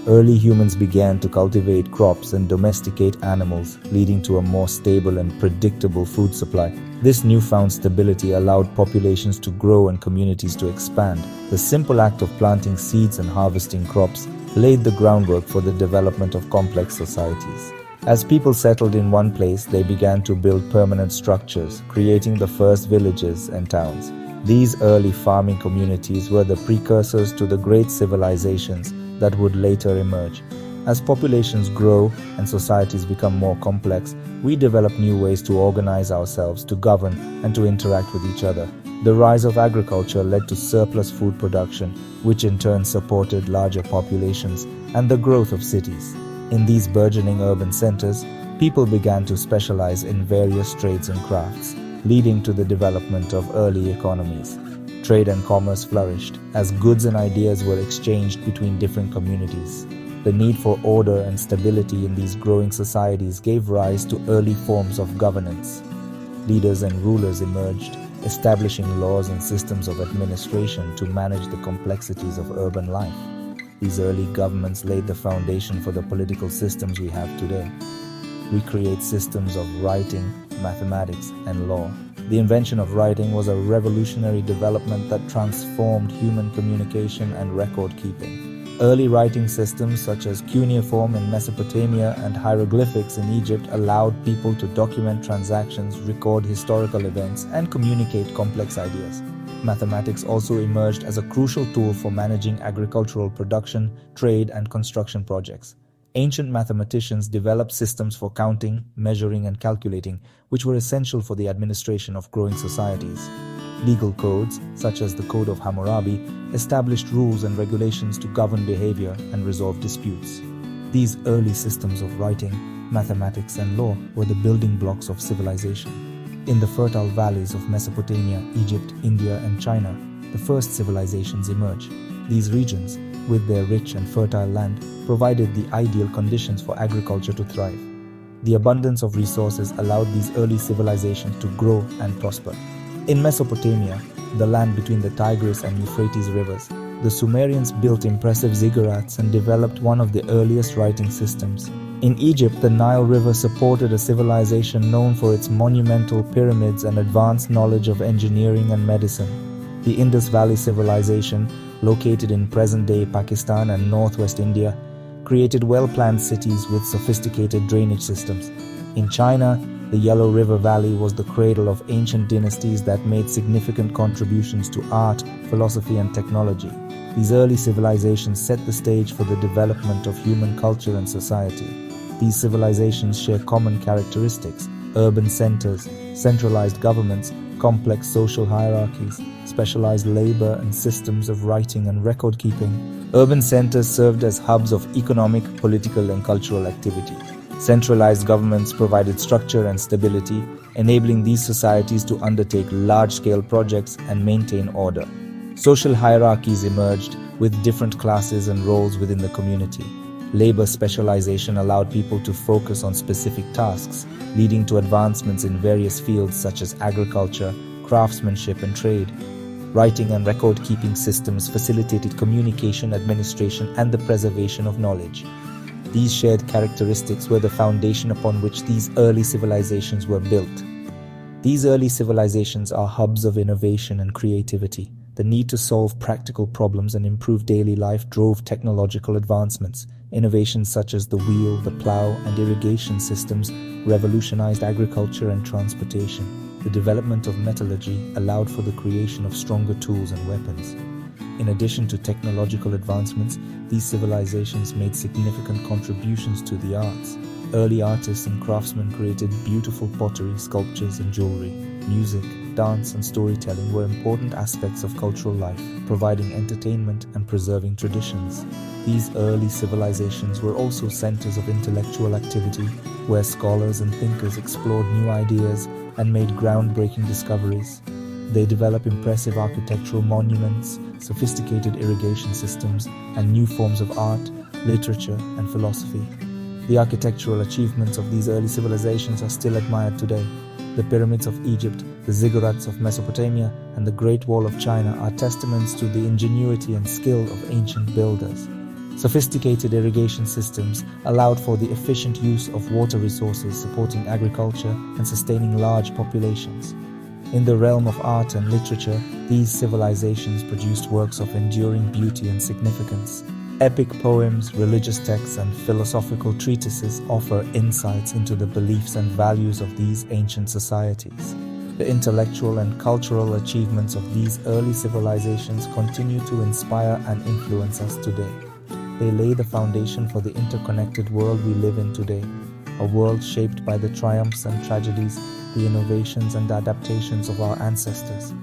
Early humans began to cultivate crops and domesticate animals, leading to a more stable and predictable food supply. This newfound stability allowed populations to grow and communities to expand. The simple act of planting seeds and harvesting crops laid the groundwork for the development of complex societies. As people settled in one place, they began to build permanent structures, creating the first villages and towns. These early farming communities were the precursors to the great civilizations that would later emerge. As populations grow and societies become more complex, we develop new ways to organize ourselves, to govern, and to interact with each other. The rise of agriculture led to surplus food production, which in turn supported larger populations and the growth of cities. In these burgeoning urban centers, people began to specialize in various trades and crafts, leading to the development of early economies. Trade and commerce flourished as goods and ideas were exchanged between different communities. The need for order and stability in these growing societies gave rise to early forms of governance. Leaders and rulers emerged, establishing laws and systems of administration to manage the complexities of urban life. These early governments laid the foundation for the political systems we have today. We create systems of writing, mathematics, and law. The invention of writing was a revolutionary development that transformed human communication and record keeping. Early writing systems such as cuneiform in Mesopotamia and hieroglyphics in Egypt allowed people to document transactions, record historical events, and communicate complex ideas. Mathematics also emerged as a crucial tool for managing agricultural production, trade, and construction projects. Ancient mathematicians developed systems for counting, measuring, and calculating, which were essential for the administration of growing societies. Legal codes, such as the Code of Hammurabi, established rules and regulations to govern behavior and resolve disputes. These early systems of writing, mathematics, and law were the building blocks of civilization. In the fertile valleys of Mesopotamia, Egypt, India, and China, the first civilizations emerged. These regions, with their rich and fertile land, provided the ideal conditions for agriculture to thrive. The abundance of resources allowed these early civilizations to grow and prosper. In Mesopotamia, the land between the Tigris and Euphrates rivers, the Sumerians built impressive ziggurats and developed one of the earliest writing systems. In Egypt, the Nile River supported a civilization known for its monumental pyramids and advanced knowledge of engineering and medicine. The Indus Valley Civilization, located in present-day Pakistan and northwest India, created well-planned cities with sophisticated drainage systems. In China, the Yellow River Valley was the cradle of ancient dynasties that made significant contributions to art, philosophy, and technology. These early civilizations set the stage for the development of human culture and society. These civilizations share common characteristics: urban centers, centralized governments, complex social hierarchies, specialized labor, and systems of writing and record keeping. Urban centers served as hubs of economic, political, and cultural activity. Centralized governments provided structure and stability, enabling these societies to undertake large-scale projects and maintain order. Social hierarchies emerged, with different classes and roles within the community. Labor specialization allowed people to focus on specific tasks, leading to advancements in various fields such as agriculture, craftsmanship, and trade. Writing and record-keeping systems facilitated communication, administration, and the preservation of knowledge. These shared characteristics were the foundation upon which these early civilizations were built. These early civilizations are hubs of innovation and creativity. The need to solve practical problems and improve daily life drove technological advancements. Innovations such as the wheel, the plow, and irrigation systems revolutionized agriculture and transportation. The development of metallurgy allowed for the creation of stronger tools and weapons. In addition to technological advancements, these civilizations made significant contributions to the arts. Early artists and craftsmen created beautiful pottery, sculptures, and jewelry. Music, dance, and storytelling were important aspects of cultural life, providing entertainment and preserving traditions. These early civilizations were also centers of intellectual activity, where scholars and thinkers explored new ideas and made groundbreaking discoveries. They developed impressive architectural monuments, sophisticated irrigation systems, and new forms of art, literature, and philosophy. The architectural achievements of these early civilizations are still admired today. The pyramids of Egypt, the ziggurats of Mesopotamia, and the Great Wall of China are testaments to the ingenuity and skill of ancient builders. Sophisticated irrigation systems allowed for the efficient use of water resources, supporting agriculture and sustaining large populations. In the realm of art and literature, these civilizations produced works of enduring beauty and significance. Epic poems, religious texts, and philosophical treatises offer insights into the beliefs and values of these ancient societies. The intellectual and cultural achievements of these early civilizations continue to inspire and influence us today. They lay the foundation for the interconnected world we live in today, a world shaped by the triumphs and tragedies, the innovations and adaptations of our ancestors.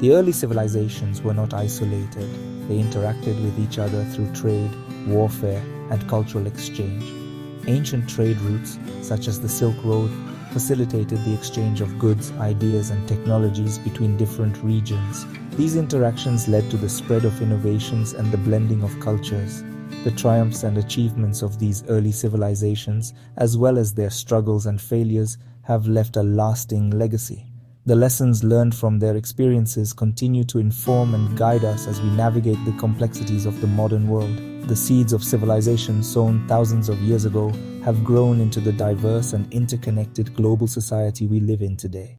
The early civilizations were not isolated. They interacted with each other through trade, warfare, and cultural exchange. Ancient trade routes, such as the Silk Road, facilitated the exchange of goods, ideas, and technologies between different regions. These interactions led to the spread of innovations and the blending of cultures. The triumphs and achievements of these early civilizations, as well as their struggles and failures, have left a lasting legacy. The lessons learned from their experiences continue to inform and guide us as we navigate the complexities of the modern world. The seeds of civilization sown thousands of years ago have grown into the diverse and interconnected global society we live in today.